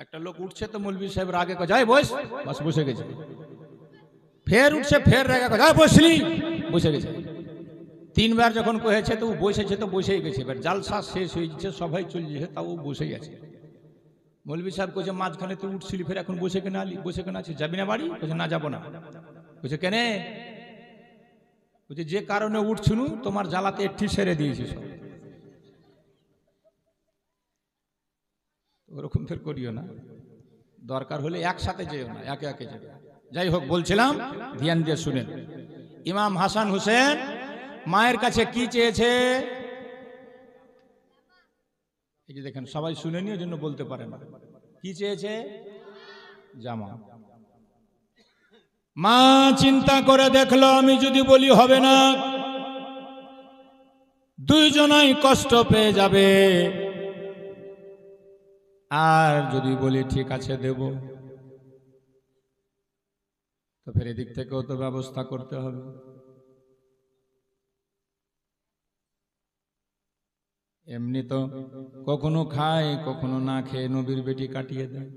একটা লোক উঠছে তো মৌলভী সাহেব রাগে যায় বস, বাস বসে গেছে। ফের উঠছে, ফের রাগে যায় বসলি, বসে গেছে। তিনবার যখন কয়েছে তো বসেছে, তো বসেই গেছে। এবার জালসা শেষ হয়ে যাচ্ছে, সবাই চলে যাচ্ছে, তাও বসেই আছে। মৌলভী সাহেব কইছে মাঝখানে তো উঠছিলি, ফের এখন বসে কেন আলি, বসে কেন আছিস, যাবি না বাড়ি? বলছে না যাবো না। বলছে কেনে? বলছে যে কারণে উঠছুনু তোমার জ্বালাতে একটি সেরে দিয়েছি সব। ওরকম ফের করিও না, দরকার হলে একসাথে যেও না, একে একে যাবে। যাই হোক, বলছিলাম ধ্যান দিয়ে শুনেন। ইমাম হাসান হোসেন মায়ের কাছে কি চেয়েছে? এই যে দেখেন সবাই শুনেনি, ওই জন্য বলতে পারে না। কি চেয়েছে? জামা। মা চিন্তা করে দেখলো আমি যদি বলি হবে না, দুইজনাই কষ্ট পেয়ে যাবে, আর যদি বলি ঠিক আছে দেব, তো ফের এদিক থেকেও তো ব্যবস্থা করতে হবে। এমনি তো কখনো খায়, কখনো না খেয়ে নবীর বেটি কাটিয়ে দেয়।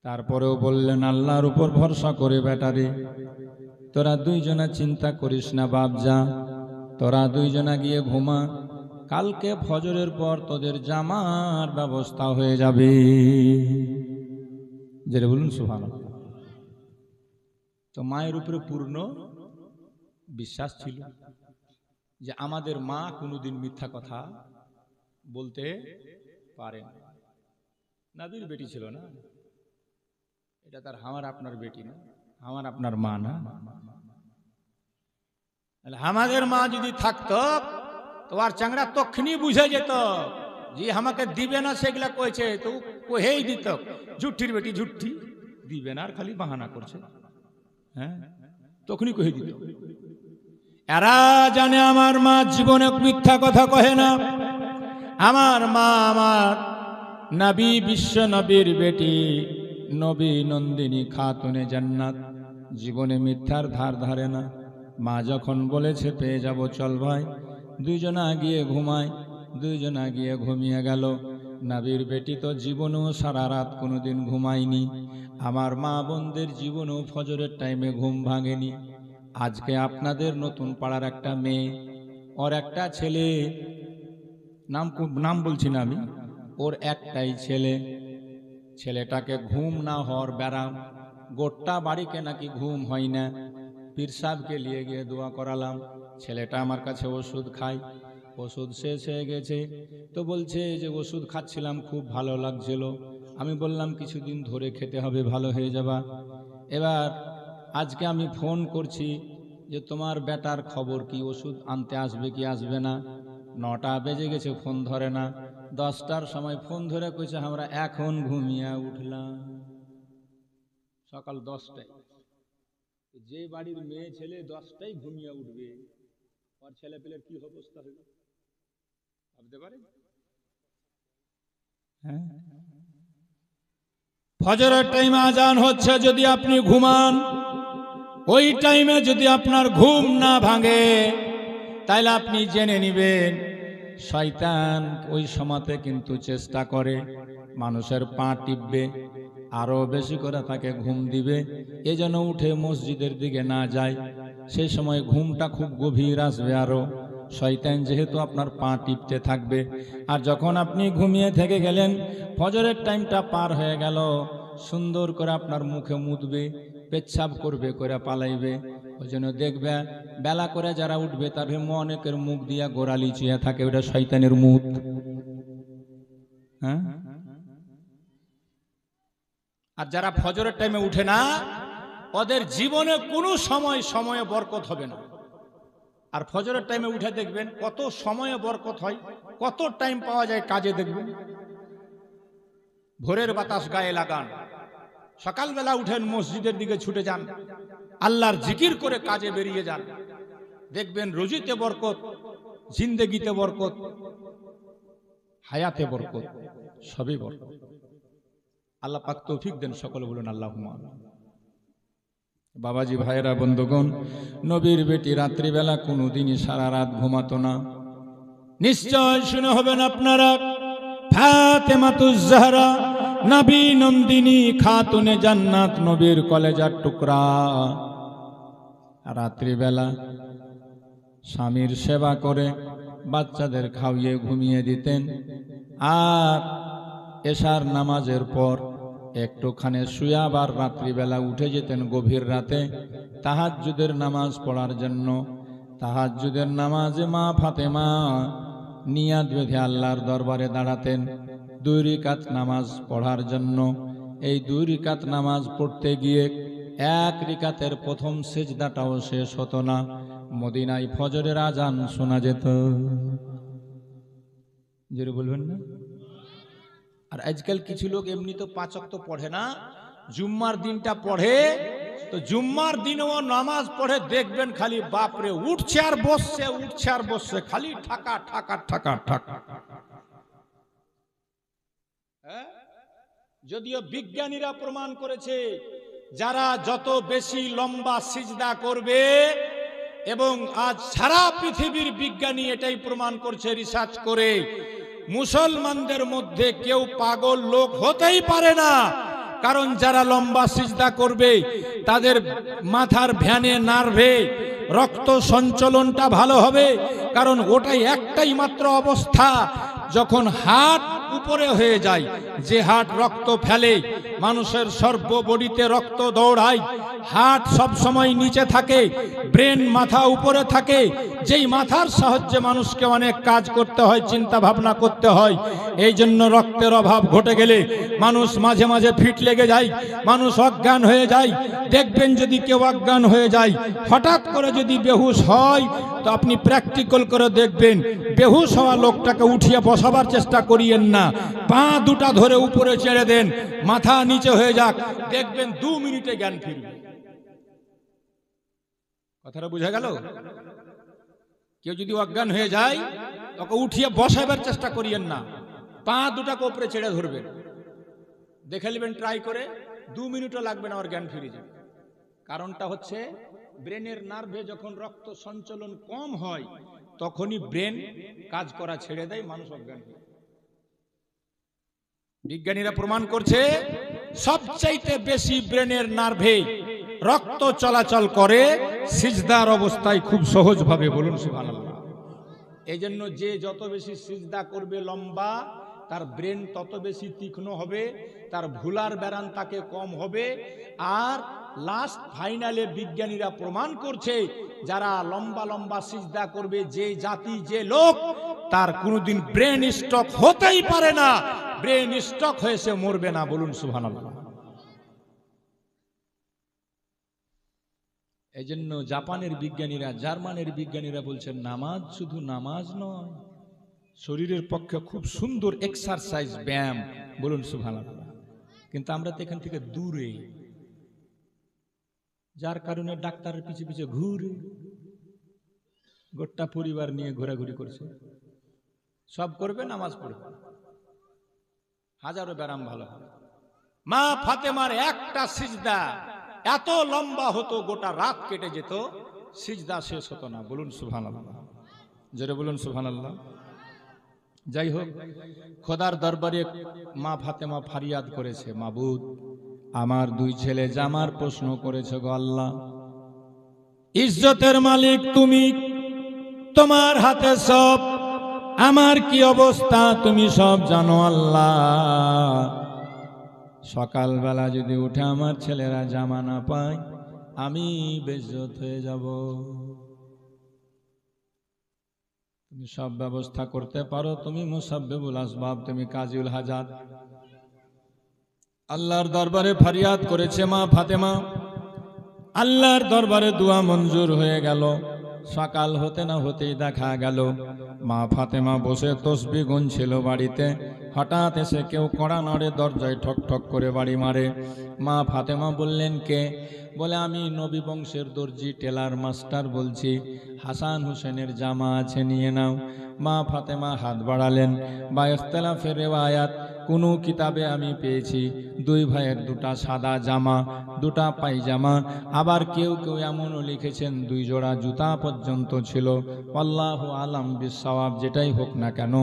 তারপরেও বললেন আল্লাহর উপর ভরসা করে বেটারে, তোরা দুইজনা চিন্তা করিস না বাপ, যা তোরা দুইজনা গিয়ে ঘুমা, কালকে ফজরের পর তোদের জামার ব্যবস্থা হয়ে যাবে। যেটা বলুন সুবহানাল্লাহ। তো মায়ের উপরে পূর্ণ বিশ্বাস ছিল যে আমাদের মা কোনোদিন মিথ্যা কথা বলতে পারে না। নবীর বেটি ছিল না, এটা তার আমার আপনার বেটি না, আমার আপনার মা না। আমাদের মা যদি থাকতো তো আর চাংড়া তখনই বুঝে যেত যে আমাকে দিবে না, সেগুলা কইছে তো কহেই দিত ঝুঠির বেটি ঝুঠি দিবে না, আর খালি বাহানা করছে। হ্যাঁ, তখনই কহে দিত। এরা জানে আমার মা জীবনে মিথ্যা কথা কহে না। আমার মা আমার নবী, বিশ্ব নবীর বেটি, নবী নন্দিনী খাতুনে জান্নাত, জীবনে মিথ্যার ধার ধারে না। মা যখন বলেছে পেয়ে যাব, চল ভাই, দুইজনা গিয়ে ঘুমায়, দুইজনা গিয়ে ঘুমিয়ে গেল। নবীর বেটি তো জীবনেও সারা রাত কোনোদিন ঘুমায়নি। আমার মা বোনদের জীবনেও ফজরের টাইমে ঘুম ভাঙেনি। আজকে আপনাদের নতুন পাড়ার একটা মেয়ে, ওর একটা ছেলে, নাম বলছি না আমি, ওর একটাই ছেলে, ছেলেটাকে ঘুম না হওয়ার ব্যারাম, গোটা বাড়িকে নাকি ঘুম হয় না। পীর সাহেবকে নিয়ে গিয়ে দোয়া করালাম, ছেলেটা আমার কাছে ওষুধ খায়, ওষুধ শেষ হয়ে গেছে। তো বলছে যে ওষুধ খাচ্ছিলাম খুব ভালো লাগছিল, আমি বললাম কিছুদিন ধরে খেতে হবে, ভালো হয়ে যাবা। এবার আজকে আমি ফোন করছি যে তোমার বেটার খবর কি, ওষুধ আনতে আসবে কি আসবে না। 9টা বেজে গেছে, ফোন ধরে না। 10টার সময় ফোন ধরে কইছে আমরা এখন ঘুমিয়ে উঠলাম। সকাল 10টায়। যে বাড়ির মেয়ে ছেলে 10টায় ঘুমিয়ে উঠবে, আর ছেলে পেলের কি অবস্থা হবে ভাবতে পারে? হ্যাঁ, ফজরের টাইমে আজান হচ্ছে, যদি আপনি ঘুমান, ওই টাইমে যদি আপনার ঘুম না ভাঙে, তাইলে আপনি জেনে নিবেন শয়তান ওই সময়তে কিন্তু চেষ্টা করে মানুষের পা টিপবে, আরো বেশি করে তাকে ঘুম দিবে, এজন্য উঠে মসজিদের দিকে না যায়। সেই সময় ঘুমটা খুব গভীর আসবে, আরো শয়তান যেহেতু আপনার পা টিপতে থাকবে। আর যখন আপনি ঘুমিয়ে থেকে গেলেন, ফজরের টাইমটা পার হয়ে গেল, সুন্দর করে আপনার মুখে মুতবে, পেচ্ছাপ করবে, করে পালাইবে। ওই জন্য দেখবে বেলা করে যারা উঠবে তার অনেকের মুখ দিয়া গোড়ালি চুয়ে থাকে, ওটা শয়তানের মুখ। হ্যাঁ, আর যারা ফজরের টাইমে উঠে না, ওদের জীবনে কোনো সময়ে বরকত হবে না। আর ফজরের টাইমে উঠে দেখবেন কত সময়ে বরকত হয়, কত টাইম পাওয়া যায় কাজে। দেখবেন ভোরের বাতাস গায়ে লাগান, সকালবেলা উঠেন মসজিদের দিকে ছুটে যান, আল্লাহর জিকির করে কাজে বেরিয়ে যান, দেখবেন রুজিতে বরকত, জিন্দেগিতে বরকত, হায়াতে বরকত, সবই বরকত। আল্লাহ পাক তৌফিক দেন, সকলে বলুন আল্লাহুম্মা আমিন। বাবাজি, ভাইয়েরা, বন্ধুগণ, নবীর বেটি রাত্রিবেলা কোনোদিনই সারা রাত ঘুমাতো না। নিশ্চয় শুনে হবেন আপনারা, ফাতেমাতুজ জাহরা নবী নন্দিনী খাতুনে জান্নাত, নবীর কলেজার টুকরা, রাত্রিবেলা স্বামীর সেবা করে বাচ্চাদের খাওয়িয়ে ঘুমিয়ে দিতেন। আর এশার নামাজের পর একটুখানি শুয়ে আবার রাত্রিবেলা উঠে যেতেন গভীর রাতে তাহাজ্জুদের নামাজ পড়ার জন্য। তাহাজ্জুদের নামাজে মা ফাতেমা নিয়াত বেঁধে আল্লাহর দরবারে দাঁড়াতেন 2 রাকাত নামাজ পড়ার জন্য। এই 2 রাকাত নামাজ পড়তে গিয়ে 1 রাকাতের প্রথম সিজদাটাও শেষ হতো না, মদিনায় ফজরের আজান শোনা যেত। জোরে বলবেন না? আর আজকাল কিছু লোক এমনি তো 5 ওয়াক্ত পড়ে না, জুম্মার দিনটা পড়ে, তো জুম্মার দিনও নামাজ পড়ে দেখবেন খালি বাপরে উঠছে আর বসছে, উঠছে আর বসছে, খালি ঠাকা ঠাকা ঠাকা ঠাকা। যদিও বিজ্ঞানীরা প্রমাণ করেছে যারা যত বেশি লম্বা সিজদা করবে, এবং আজ সারা পৃথিবীর বিজ্ঞানী এটাই প্রমাণ করছে রিসার্চ করে, মুসলমানদের মধ্যে কেউ পাগল লোক হতেই পারে না। কারণ যারা লম্বা সিজদা করবে তাদের মাথার ভ্যানে নার্ভে রক্ত সঞ্চালনটা ভালো হবে। কারণ ওটাই একটাই মাত্র অবস্থা, যখন হার্ট উপরে হয়ে যায়, যে হার্ট রক্ত ফেলে, মানুষের সর্ব বডিতে রক্ত দৌড়ায়, হার্ট সব সময় নিচে থাকে, ব্রেন মাথা উপরে থাকে। যেই মাথার সাহায্যে মানুষকে অনেক কাজ করতে হয়, চিন্তা ভাবনা করতে হয়। এই জন্য রক্তের অভাব ঘটে গেলে মানুষ মাঝে মাঝে ফিট লেগে যায়, মানুষ অজ্ঞান হয়ে যায়। দেখবেন যদি কেউ অজ্ঞান হয়ে যায়, হঠাৎ করে যদি বেহুশ হয়, তো আপনি প্র্যাকটিক্যাল করে দেখবেন, বেহুশ হওয়া লোকটাকে উঠিয়ে বসাবার চেষ্টা করিয়েন না, পা দুটা ধরে উপরে ছেড়ে দেন, মাথা নিচে হয়ে যাক, দেখবেন 2 মিনিটে জ্ঞান ফিরবে। কথাটা বুঝা গেল? কেউ যদি অজ্ঞান হয়ে যায়, তোকে উঠিয়ে বসাবার চেষ্টা করিয়েন না, পা দুটাকে উপরে ছেড়ে ধরবেন, দেখে নেবেন ট্রাই করে, 2 মিনিটও লাগবে না, আর জ্ঞান ফিরে যাবে। কারণটা হচ্ছে ব্রেনের নার্ভে যখন রক্ত সঞ্চালন কম হয়, তখনই ব্রেন কাজ করা ছেড়ে দেয়, মানুষ অজ্ঞান হয়। বিজ্ঞানীরা প্রমাণ করছে সবচাইতে বেশি ব্রেনের নার্ভে রক্ত চলাচল করে সিজদার অবস্থায়, খুব সহজভাবে। বলুন সুবহানাল্লাহ। এই জন্য যে যত বেশি সিজদা করবে লম্বা, তার ব্রেন তত বেশি তীক্ষ্ণ হবে, তার ভুলার ব্যারান তাকে কম হবে। আর লাস্ট ফাইনালে বিজ্ঞানীরা প্রমাণ করছে যারা লম্বা লম্বা সিজদা করবে, যে জাতি যে লোক, তার কোনোদিন ব্রেন স্ট্রোক হতেই পারে না, ব্রেন স্ট্রোক হয়েছে মরবে না। বলুন সুবহানাল্লাহ। এই জন্য জাপানের বিজ্ঞানীরা, জার্মানের বিজ্ঞানীরা বলছেন নামাজ শুধু নামাজ নয়, শরীরের পক্ষে খুব সুন্দর এক্সারসাইজ, ব্যায়াম। বলুন সুবহানাল্লাহ। কিন্তু আমরা তো এখান থেকে দূরে, যার কারণে ডাক্তারের পিছে পিছে ঘুরে, গোটা পরিবার নিয়ে ঘোরাঘুরি করছে। সব করবে, নামাজ পড়বে, হাজারো ব্যারাম ভালো হবে। মা ফাতেমার একটা সিজদা এত লম্বা হতো, গোটা রাত কেটে যেত, সিজদা শেষ হতো না। বলুন সুবহানাল্লাহ, জোরে বলুন সুবহানাল্লাহ। যাই হোক, খোদার দরবারে মা ফাতেমা ফরিয়াদ করেছে, মাবুদ, আমার 2 ছেলে জামার প্রশ্ন করেছে গো আল্লাহ, ইজ্জতের মালিক তুমি, তোমার হাতে সব, আমার কি অবস্থা তুমি সব জানো আল্লাহ। সকালবেলা যদি উঠে আমার ছেলেরা জামা না পায়, আমি বেইজ্জত হয়ে যাব। তুমি সব ব্যবস্থা করতে পারো, তুমি মুসাব্বিবুল আসবাব, তুমি কাজিউল হাজাত। আল্লাহর দরবারে ফরিয়াদ করেছে মা ফাতেমা, আল্লাহর দরবারে দোয়া মঞ্জুর হয়ে গেল। সকাল হতে না হতেই দেখা গেল মা ফাতেমা বসে তসবিহ গুনছিল বাড়িতে। হঠাৎ এসে কেউ কড়া নাড়ে, দরজায় ঠক ঠক করে বাড়ি মারে। মা ফাতেমা বললেন, কে? বলে, আমি নবী বংশের দর্জি টেলার মাস্টার বলছি, হাসান হোসেনের জামা আছে, নিয়ে নাও। মা ফাতেমা হাত বাড়ালেন, বা ইখতিলাফের রিওয়ায়াত কোনো কিতাবে আমি পেয়েছি দুই ভাইয়ের দুটা সাদা জামা, দুটা পায়জামা, আবার কেউ কেউ এমনও লিখেছেন দুই জোড়া জুতা পর্যন্ত ছিল। আল্লাহু আলাম বিসওয়াব, যেটাই হোক না কেন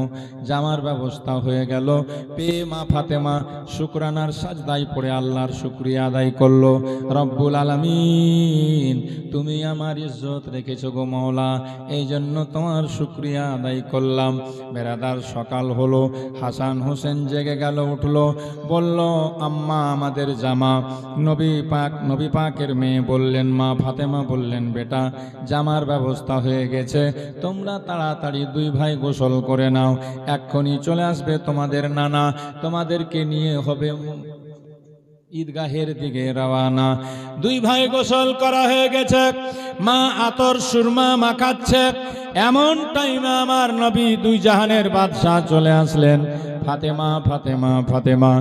জামার ব্যবস্থা হয়ে গেল। পেয়ে মা ফাতেমা শুকরানার সাজদায় পড়ে আল্লাহর শুকরিয়া আদায় করলো। রব্বুল আলামিন, তুমি আমার ইজ্জত রেখেছো গো মাওলা, এই জন্য তোমার শুকরিয়া আদায় করলাম। বেরাদার সকাল হলো, হাসান হোসেন জেগে গেল, উঠলো, বলল আম্মা আমাদের জামা। নবী পাকের মেয়ে বললেন, মা ফাতেমা বললেন, বেটা জামার ব্যবস্থা হয়ে গেছে, তোমরা তাড়াতাড়ি দুই ভাই গোসল করে নাও, এক্ষুনি চলে আসবে তোমাদের নানা, তোমাদেরকে নিয়ে হবে ঈদগাহের দিকে রওয়ানা। দুই ভাই গোসল করা হয়ে গেছে, মা আতর সুরমা মাখাচ্ছে। এমন টাইমে আমার নবী দুই জাহানের বাদশাহ চলে আসলেন। ফাতেমা ফাতেমা ফাতেমা,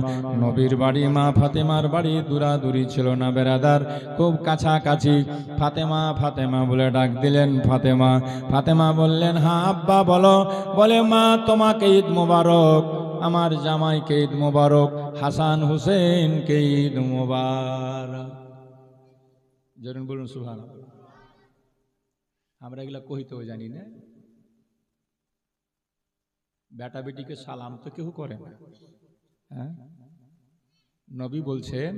নবীর বাড়ি মা ফাতেমার বাড়ি দূরাদূরি ছিল না বেরাদার, খুব কাছাকাছি। ফাতেমা ফাতেমা বলে ডাক দিলেন। ফাতেমা ফাতেমা বললেন, হ্যাঁ আব্বা বলো। বলে, মা তোমাকে ঈদ মোবারক, আমার জামাইকে ঈদ মোবারক, হাসান হুসেনকে ঈদ মোবারক। জরুন বলুন সুবহানাল্লাহ। আমরা এগুলা কহিতেও জানি না। বেটা বেটিকে সালাম তো কেউ করে না। হ্যাঁ, নবী বলছেন,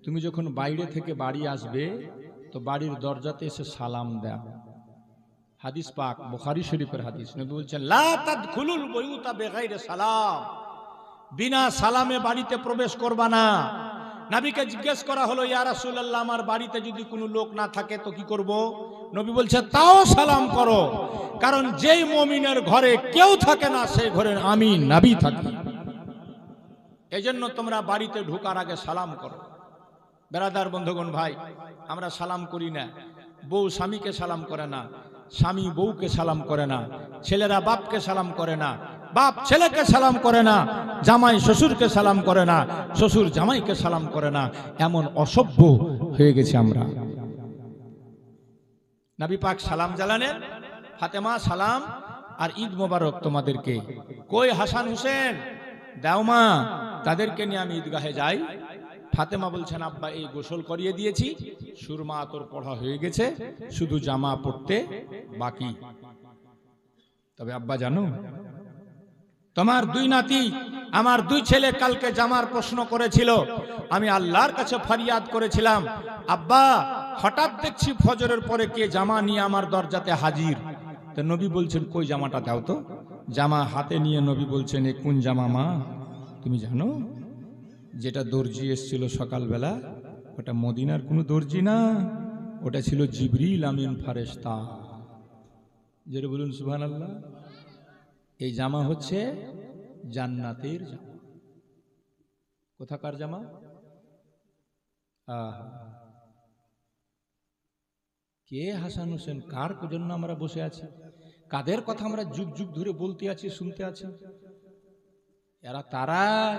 তুমি যখন বাইরে থেকে বাড়ি আসবে তো বাড়ির দরজাতে এসে সালাম দাও। হাদিস পাক বুখারী শরীফের হাদিস। নবী বলছেন, লা তাদখুলুল বুয়ুতা বিগাইরি সালাম, বিনা সালামে বাড়িতে প্রবেশ করবা না। নবীকে জিজ্ঞেস করা হলো, ইয়া রাসূলুল্লাহ, আমার বাড়িতে যদি কোনো লোক না থাকে তো কি করব? নবী বলছে, তাও সালাম করো, কারণ যেই মুমিনের ঘরে কেউ থাকে না সেই ঘরে আমি নবী থাকি। এজন্য তোমরা বাড়িতে ঢোকার আগে সালাম করো। বেরাদার বন্ধুগণ ভাই, আমরা সালাম করি না। বউ স্বামীকে সালাম করে না, স্বামী বউকে সালাম করে না, ছেলেরা বাপকে সালাম করে না, বাপ ছেলেকে সালাম করে না, জামাই শ্বশুরকে সালাম করে না, শ্বশুর জামাইকে সালাম করে না। এমন অসভ্য হয়ে গেছে আমরা। নবী পাক সালাম জানালেন, ফাতেমা সালাম আর ঈদ মোবারক তোমাদেরকে। কই হাসান হোসেন দাও মা, তাদেরকে নিয়ে আমি ঈদগাহে যাই। ফাতেমা বলছেন, আব্বা এই গোসল করিয়ে দিয়েছি, সুরমা আতর পড়া হয়ে গেছে, শুধু জামা পড়তে বাকি। তবে আব্বা জানো, তোমার দুই নাতি, আমার দুই ছেলে কালকে জামার প্রশ্ন করেছিল, আমি আল্লাহর কাছে ফরিয়াদ করেছিলাম, আব্বা হঠাৎ দেখছি ফজরের পরে কে জামা নিয়ে আমার দরজাতে হাজির। তো নবী বলছেন, কই জামাটা দাও তো। জামা হাতে নিয়ে নবী বলছেন, এ কোন জামা মা? তুমি জানো যেটা দর্জি এসেছিল সকালবেলা, ওটা মদিনার কোনো দর্জি না, ওটা ছিল জিবরিল আমিন ফারেশতা। যেটা বলুন সুবহানাল্লাহ। এই জামা হচ্ছে জান্নাতের জামা। কোথাকার জামা? কে হাসান হোসেন? কার জন্য আমরা বসে আছি? কাদের কথা আমরা যুগ যুগ ধরে বলতে আছি, শুনতে আছি? এরা তারাই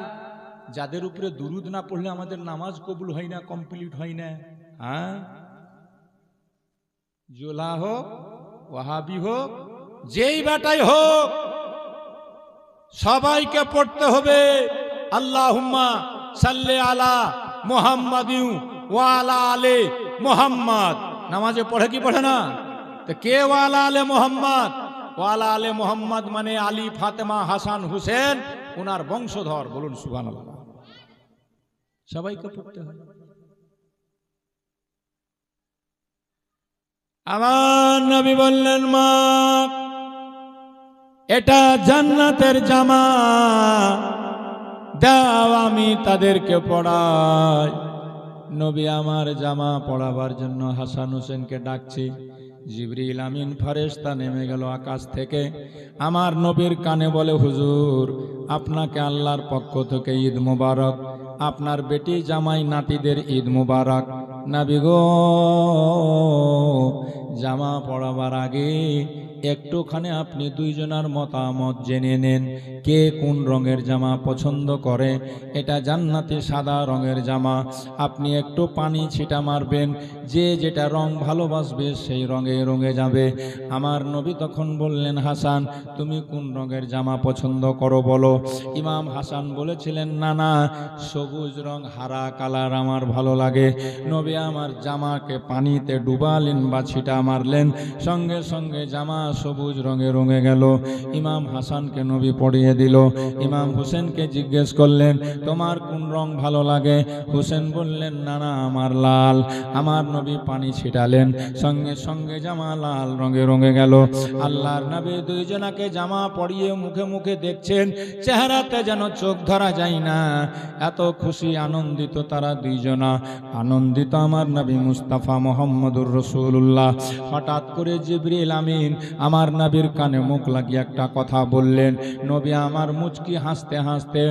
যাদের উপরে দুরুদ না পড়লে আমাদের নামাজ কবুল হয় না, কমপ্লিট হয় না। হ্যাঁ, জোলা হোক, ওয়াহাবি হোক, যেই বেটাই হোক, সবাইকে পড়তে হবে আল্লাহুম্মা সাল্লি আলা মুহাম্মাদিন ওয়া আলা আলি মুহাম্মাদ। নামাজে পড়ে কি পড়ে না? তো কে ওয়া আলা আলি মুহাম্মাদ? ওয়া আলা আলি মুহাম্মাদ মানে আলী, ফাতেমা, হাসান, হুসেন, ওনার বংশধর। বলুন সুবহানাল্লাহ। সবাইকে পড়তে হবে। আমার নবী বললেন, মা এটা জান্নাতের জামা, দাও আমি তাদেরকে পড়াই। নবী আমার জামা পড়াবার জন্য হাসান হোসেনকে ডাকছি। জিবরিল আমিন ফারেশতা নেমে গেল আকাশ থেকে, আমার নবীর কানে বলে, হুজুর আপনাকে আল্লাহর পক্ষ থেকে ঈদ মুবারক, আপনার বেটি জামাই নাতিদের ঈদ মুবারক। নবী গো, জামা পরাবার আগে একটুখানি আপনি দুইজনের মতামত জেনে নেন, কে কোন রঙের জামা পছন্দ করে। এটা জান্নাতি সাদা রঙের জামা, আপনি একটু পানি ছিটা মারবেন, যে যেটা রং ভালোবাসবে সেই রঙে রঙে যাবে। আমার নবী তখন বললেন, হাসান তুমি কোন রঙের জামা পছন্দ করো বলো। ইমাম হাসান বলেছিলেন, না না, সবুজ রং হারা কালার আমার ভালো লাগে। নবী আমার জামাকে পানিতে ডুবালেন বা ছিটা মারলেন, সঙ্গে সঙ্গে জামা সবুজ রঙে রঙে গেল। ইমাম হাসানকে নবী পড়িয়ে দিল। ইমাম হুসেনকে জিজ্ঞেস করলেন, তোমার কোন রং ভালো লাগে? হুসেন বললেন, না না, আমার লাল। আমার নবী পানি ছিটালেন, সঙ্গে সঙ্গে জামা লাল রঙে রঙে গেল। আল্লাহর নবী দুইজনাকে জামা পরিয়ে মুখে মুখে দেখছেন, চেহারাতে যেন চোখ ধরা যায় না, এত খুশি আনন্দিত তারা দুইজনা। আনন্দিত আমার নবী মুস্তাফা মুহাম্মদুর রাসূলুল্লাহ। হঠাৎ করে জিবরিল আমিন আমার নবীর কানে মুখ লাগিয়ে একটা কথা বললেন। নবী আমার মুচকি হাসতে হাসতে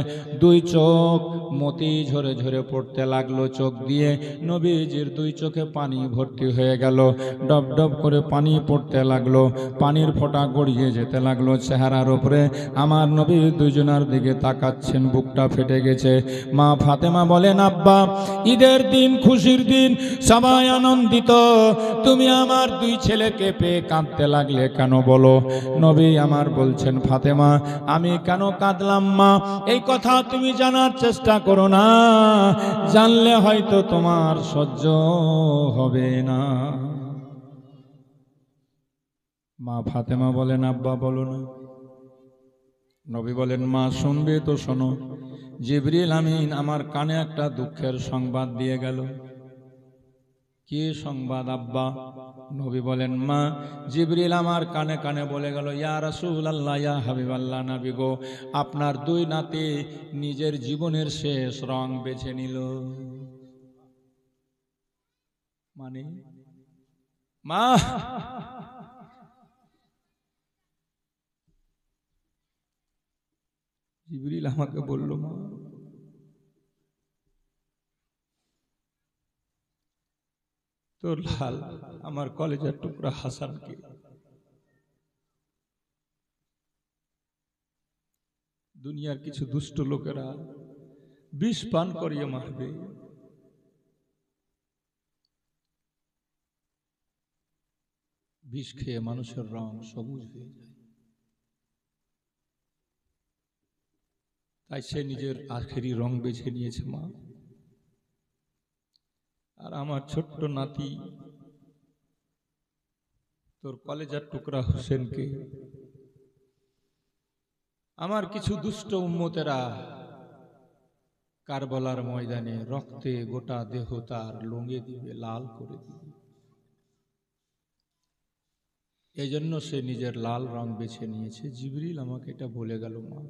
দুই চোখ মতি ঝরে ঝরে পড়তে লাগলো চোখ দিয়ে। নবীজির দুই চোখে পানি ভর্তি হয়ে গেল, ডব ডব করে পানি পড়তে লাগলো, পানির ফোঁটা গড়িয়ে যেতে লাগলো চেহারার উপরে। আমার নবী দুইজনার দিকে তাকাচ্ছেন, বুকটা ফেটে গেছে। মা ফাতেমা বলেন, আব্বা ঈদের দিন, খুশির দিন, সবাই আনন্দিত, তুমি আমার দুই ছেলেকে পেয়ে কাঁদতে লাগলে কেন বলো? নবী আমার বলছেন, ফাতেমা আমি কেন কাঁদলাম মা, এই কথা তুমি জানার চেষ্টা করো না, জানলে হয়তো তোমার সহ্য হবে না। মা ফাতেমা বলেন, আব্বা বলো না। নবী বলেন, মা শুনবে তো শোনো। জিবরিল আমিন আমার কানে একটা দুঃখের সংবাদ দিয়ে গেল। কি সংবাদ আব্বা? নবী বলেন, মা জিবরিল আমার কানে কানে বলে গেল, ইয়া রাসূলুল্লাহ, ইয়া হাবিবাল্লাহ, নবী গো, আপনার দুই নাতি নিজের জীবনের শেষ রং বেছে নিল। মানে মা জিবরিল আমাকে বলল, মা তোর লাল আমার কলেজের টুকরা হাসানকে দুনিয়ার কিছু দুষ্ট লোকেরা বিষ পান করিয়ে মারবে। বিষ খেয়ে মানুষের রং সবুজ হয়ে যায়, তাই সে নিজের আখেরি রং বেছে নিয়েছে মা। আর আমার ছোট্ট নাতি তোর কলেজার টুকরা হোসেনকে আমার কিছু দুষ্ট উম্মতেরা কারবালার ময়দানে রক্তে গোটা দেহ তার লঙ্গে দিবে, লাল করে দিবে। এই জন্য সে নিজের লাল রং বেছে নিয়েছে। জিবরিল আমাকে এটা বলে গেল মা।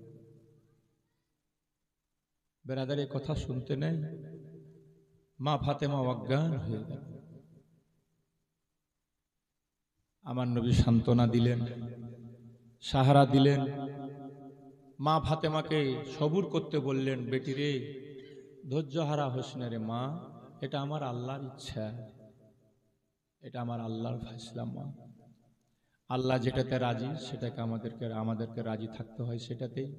বেরাদার এই কথা শুনতে নেই, মা ফাতেমা অজ্ঞান হয়ে গেল। আমার নবী সান্ত্বনা দিলেন, সাহারা দিলেন, মা ফাতেমাকে সবুর করতে বললেন, বেটি রে, ধৈর্য হারা হোস না রে মা, এটা আমার আল্লাহর ইচ্ছা, এটা আমার আল্লাহর ফয়সালা মা। আল্লাহ যেটাতে রাজি সেটাকে আমাদেরকে রাজি থাকতে হয় সেটাতেই।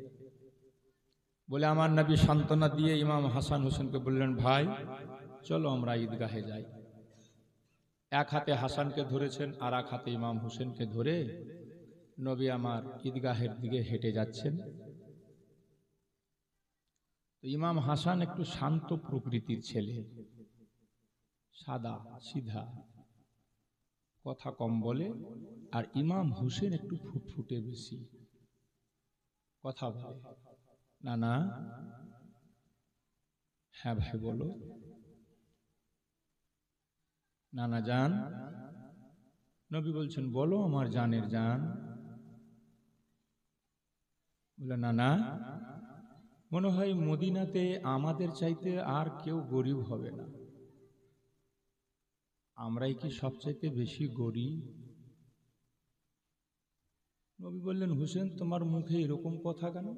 বলে আমার নবী সান্ত্বনা দিয়ে ইমাম হাসান হোসেনকে বললেন, ভাই চলো আমরা ঈদগাহে যাই। এক হাতে হাসানকে ধরেছেন, আর এক হাতে ইমাম হোসেনকে ধরে নবী আমার ঈদগাহের দিকে হেঁটে যাচ্ছেন। ইমাম হাসান একটু শান্ত প্রকৃতির ছেলে, সাদা সিধা, কথা কম বলে। আর ইমাম হোসেন একটু ফুটফুটে বেশি, কথা বলে। না না, হ্যাঁ ভাই বলো। নানা জান, নবী বলছেন, বলো আমার জানের জান। বলে, নানা মনে হয় মদিনাতে আমাদের চাইতে আর কেউ গরিব হবে না, আমরাই কি সবচাইতে বেশি গরিব? নবী বললেন, হোসেন তোমার মুখে এরকম কথা কেন?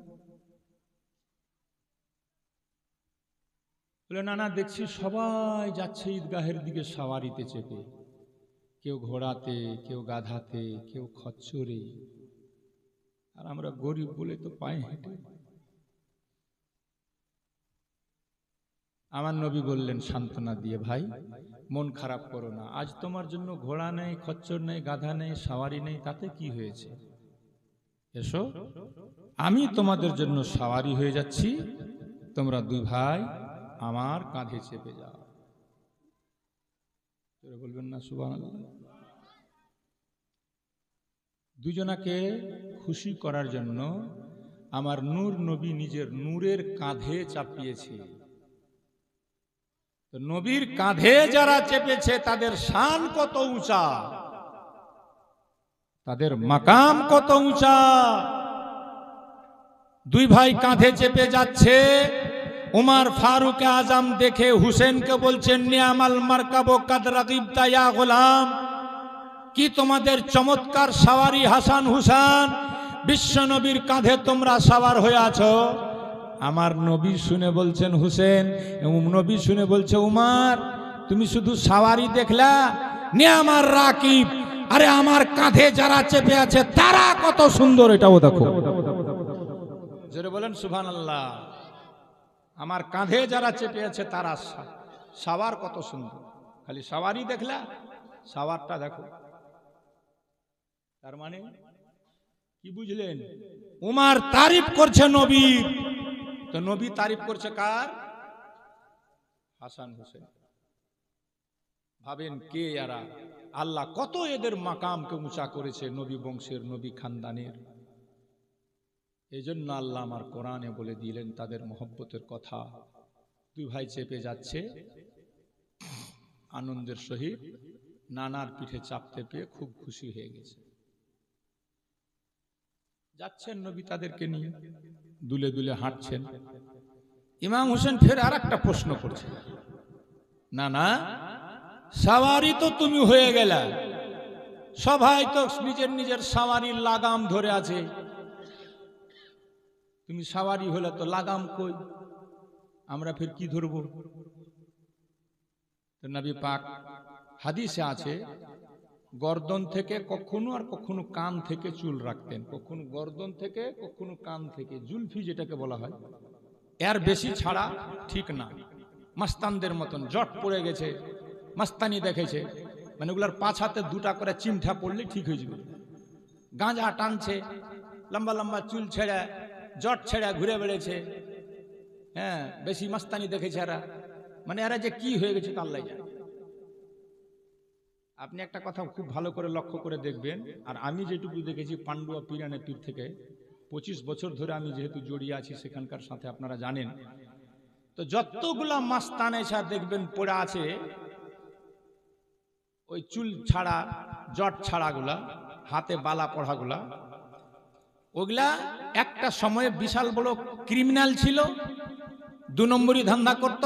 বলে, নানা দেখছি সবাই যাচ্ছে ঈদগাহের দিকে সাওয়ারিতে চেপে, কেউ ঘোড়াতে, কেউ গাধাতে, কেউ খচ্চরে, আর আমরা গরিব বলে তো পায়ে হেঁটে। আমার নবী বললেন সান্ত্বনা দিয়ে, ভাই মন খারাপ করো না, আজ তোমার জন্য ঘোড়া নেই, খচ্চর নেই, গাধা নেই, সাওয়ারি নেই, তাতে কি হয়েছে, এসো আমি তোমাদের জন্য সাওয়ারি হয়ে যাচ্ছি, তোমরা দুই ভাই আমার কাঁধে চেপে যাও। বলবেন না সুবহানাল্লাহ? দুজনাকে খুশি করার জন্য আমার নূর নবী নিজের নূরের কাঁধে চাপিয়েছে। তো নবীর কাঁধে যারা চেপেছে তাদের শান কত উঁচা, তাদের মাকাম কত উঁচা। দুই ভাই কাঁধে চেপে যাচ্ছে, উমর ফারুক আজম দেখে হুসেনকে বলছেন, নিয়ামাল মারকাবো কাদ রাগিবতা ইয়া গোলাম, কি তোমাদের চমৎকার সাওয়ারি হাসান হুসান, বিশ্ব নবীর কাঁধে তোমরা সাওয়ার হয়ে আছো। আমার নবী শুনে বলছেন হুসেন, নবী শুনে বলছে উমর, তুমি শুধু সাওয়ারি দেখলা, নিয়ামার রাকিব, আরে আমার কাঁধে যারা চেপে আছে তারা কত সুন্দর, এটাও দেখো। জোরে বলেন সুবহানাল্লাহ। আমার কাঁধে যারা চেপে আছে তারা সাওয়ার কত সুন্দর, খালি সাওয়ারি দেখলা, সাওয়ারটা দেখো। তার মানে কি বুঝলেন? উমর তারিফ করছে নবীর, তো নবী তারিফ করছে কার? হাসান হোসেন। ভাবেন কে এরা, আল্লাহ কত এদের মাকামকে উঁচা করেছে, নবী বংশের, নবী খানদানের। এই জন্য আল্লাহ আমার কোরআনে বলে দিলেন তাদের মহব্বতের কথা। দুই ভাই চেপে যাচ্ছে আনন্দের সহিত, নানার পিঠে চাপতে পেয়ে খুব খুশি হয়ে গেছে। যাচ্ছেন নবী তাদেরকে নিয়ে, দুলে দুলে হাঁটছেন। ইমাম হোসেন ফের আর একটা প্রশ্ন করছে, না না সাওয়ারি তো তুমি হয়ে গেলা, সবাই তো নিজের নিজের সাওয়ারির লাগাম ধরে আছে, তুমি সাওয়ারি হলে তো লাগাম কই, আমরা ফের কি ধরবো? তো নবী পাক হাদিসে আছে, গর্দন থেকে কখনো আর কখনো কান থেকে চুল রাখতেন, কখনো গর্দন থেকে কখনো কান থেকে, জুলফি যেটাকে বলা হয়, এর বেশি ছাড়া ঠিক না। মাস্তানদের মতন জট পড়ে গেছে, মাস্তানি দেখেছে, মানে ওগুলার পাছাতে দুটা করে চিমঠা পড়লে ঠিক হয়ে যাবে। গাঁজা টানছে, লম্বা লম্বা চুল ছেড়ে, জট ছেড়ে ঘুরে বেড়েছে, হ্যাঁ বেশি মাস্তানি দেখেছে এরা, মানে এরা যে কি হয়ে গেছে তা আল্লাহ জানে। আপনি একটা কথা খুব ভালো করে লক্ষ্য করে দেখবেন, আর আমি যেটুকু দেখেছি পান্ডুয়া পিরানে পীর থেকে 25 বছর ধরে আমি যেহেতু জড়িয়ে আছি সেখানকার সাথে, আপনারা জানেন, তো যতগুলা মাস্তান এসা দেখবেন পড়ে আছে, ওই চুল ছাড়া জট ছাড়াগুলা, হাতে বালা পড়াগুলা, ওগুলা একটা সময়ে বিশাল বড় ক্রিমিনাল ছিল, 2 নম্বরই ধান্দা করত,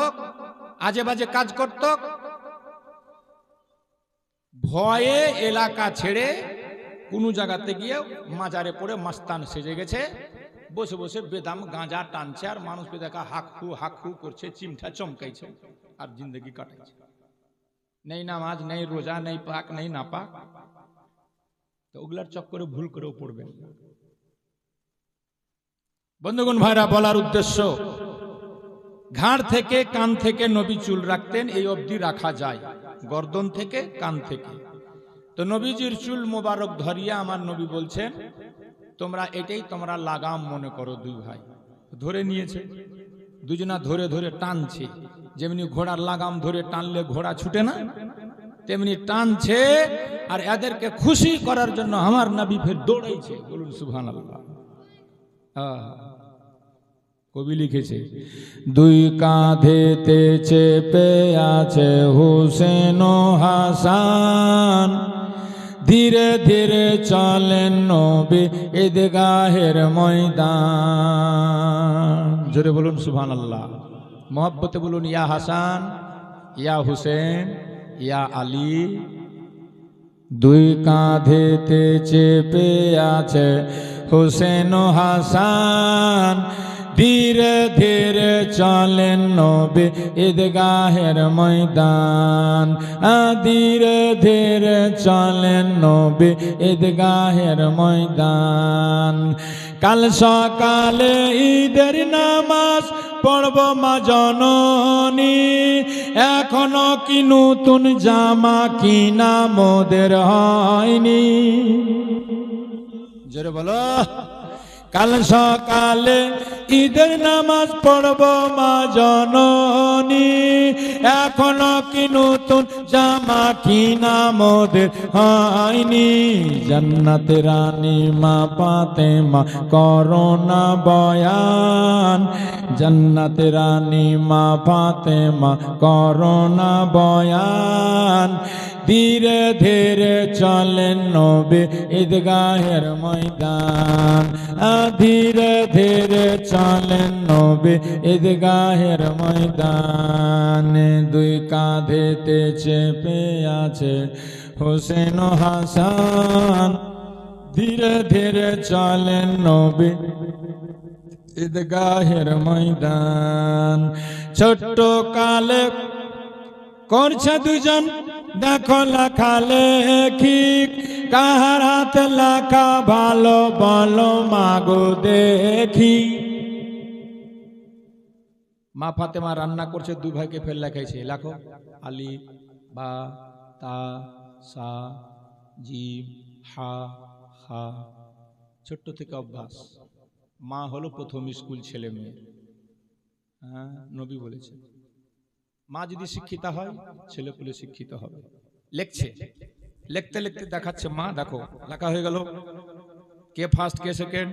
আজে বাজে কাজ করত, ভয়ে এলাকা ছেড়ে কোনো জায়গাতে গিয়ে মাজারে পড়ে মাস্তান সেজে গেছে, বসে বসে বেদাম গাঁজা টানছে, আর মানুষ দেখা হাকু করছে, চিমঠা চমকাইছে, আর জিন্দগি কাটাইছে। নেই নামাজ, নেই রোজা, নেই পাক, নেই না পাক। তো ওগুলার চক্করে ভুল করেও পড়বেন। বন্ধুগণ ভাইরা, বলার উদ্দেশ্য, ঘাড় থেকে কান থেকে নবী চুল রাখতেন, এই অবধি রাখা যায়, গর্দন থেকে কান থেকে। তো নবীজির চুল মোবারক ধরিয়া আমার নবী বলছেন, তোমরা এটাই তোমরা লাগাম মনে করো। দুই ভাই ধরে নিয়েছে, দুজনা ধরে ধরে টানছে, যেমনি ঘোড়ার লাগাম ধরে টানলে ঘোড়া ছুটে না, তেমনি টানছে, আর এদেরকে খুশি করার জন্য আমার নবী ফের দৌড়াইছে। বলুন সুবহানাল্লাহ। কবি লিখেছে, দুই কাঁধেতে চেপে আছে হুসেন ও হাসান, ধীরে ধীরে চলেন নবী ঈদগাহের ময়দান। জোরে বলুন সুবহানাল্লাহ। মহব্বতে বলুন, ইয়া হাসান, ইয়া হুসেন, ইয়া আলী। দুই কাঁধেতে চেপে আছে হুসেন ও হাসান, ধীরে ধীরে চলেন নবী ঈদগাহের ময়দান, ধীরে ধীরে চলেন নবী ঈদগাহের ময়দান। কাল সকালে ঈদের নামাজ পড়ব মা জননী, এখনো কি নতুন জামা কিনা মোদের হয়নি? জোরে বলো। কাল সকালে ঈদের নামাজ পড়ব মা জননী, এখনো কি নতুন জামা কিনা মোদের হয়নি? জান্নাতের রানী মা ফাতেমা করোনা বয়ান, জান্নাতের রানী মা ফাতেমা করোনা বয়ান। ধীরে ধীরে চলেন নবী ঈদগাহের ময়দান, ধীরে ধীরে চলেন নবী ঈদগাহের ময়দান। দুই কাঁধেতে চেপে আছে হোসেন ও হাসান, ধীরে ধীরে চলেন নবী ঈদগাহের ময়দান। ছোট্ট কালে করছে দুজন দেখো লেখালেখি, কাহার হাতে লেখা ভালো বলো মাগো দেখি। মা ফাতেমা রান্না করছে, দুই ভাইকে ফের লেখাইছে, লেখো আলি বা তা সা জিম হা হা। ছোট্ট থেকে অভ্যাস। মা হলো প্রথম স্কুল ছেলে মেয়ে। হ্যাঁ, নবী বলেছে মা যদি শিক্ষিতা হয় ছেলেপুলে শিক্ষিত হবে। লিখছে, লিখতে লিখতে দেখাচ্ছে মা দেখো লেখা হয়ে গেল, কে ফার্স্ট কে সেকেন্ড।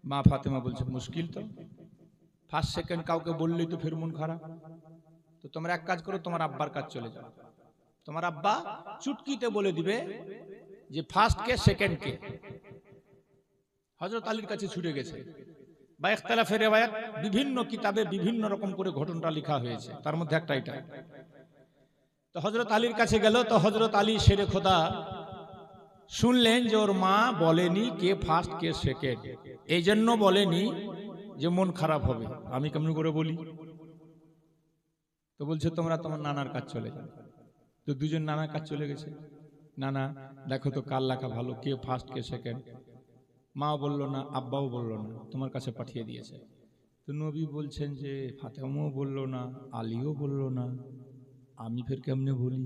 মা ফাতেমা বলছে মুশকিল তো, ফার্স্ট সেকেন্ড কাউকে বললেই তো ফির মন খারাপ। তো তোমরা এক কাজ করো, তোমার আব্বার কাজ চলে যাও, তোমার আব্বা চুটকিতে বলে দিবে যে ফার্স্ট কে সেকেন্ড কে। হযরত আলীর কাছে ছুটে গেছে, বা ইখতিলাফে রিওয়ায়াত বিভিন্ন কিতাবে বিভিন্ন রকম করে ঘটনাটা লেখা হয়েছে, তার মধ্যে একটা এটা। তো হযরত আলীর কাছে গেল, তো হযরত আলী শেরে খোদা শুনলেন যে ওর মা বলেনি কে ফার্স্ট কে সেকেন্ড, এই জন্য বলেনি যে মন খারাপ হবে, আমি কেমন করে বলি। তো বলছে তোমরা তোমার নানার কাজ চলে যাও। তো দুজন নানার কাজ চলে গেছে, নানা দেখো তো কার লেখা ভালো, কে ফার্স্ট কে সেকেন্ড। মাও বললো না, আব্বাও বললো না, তোমার কাছে পাঠিয়ে দিয়েছে। তো নবী বলছেন যে ফাতেমাও বললো না, আলীও বললো না, আমি ফের কেমনে বলি?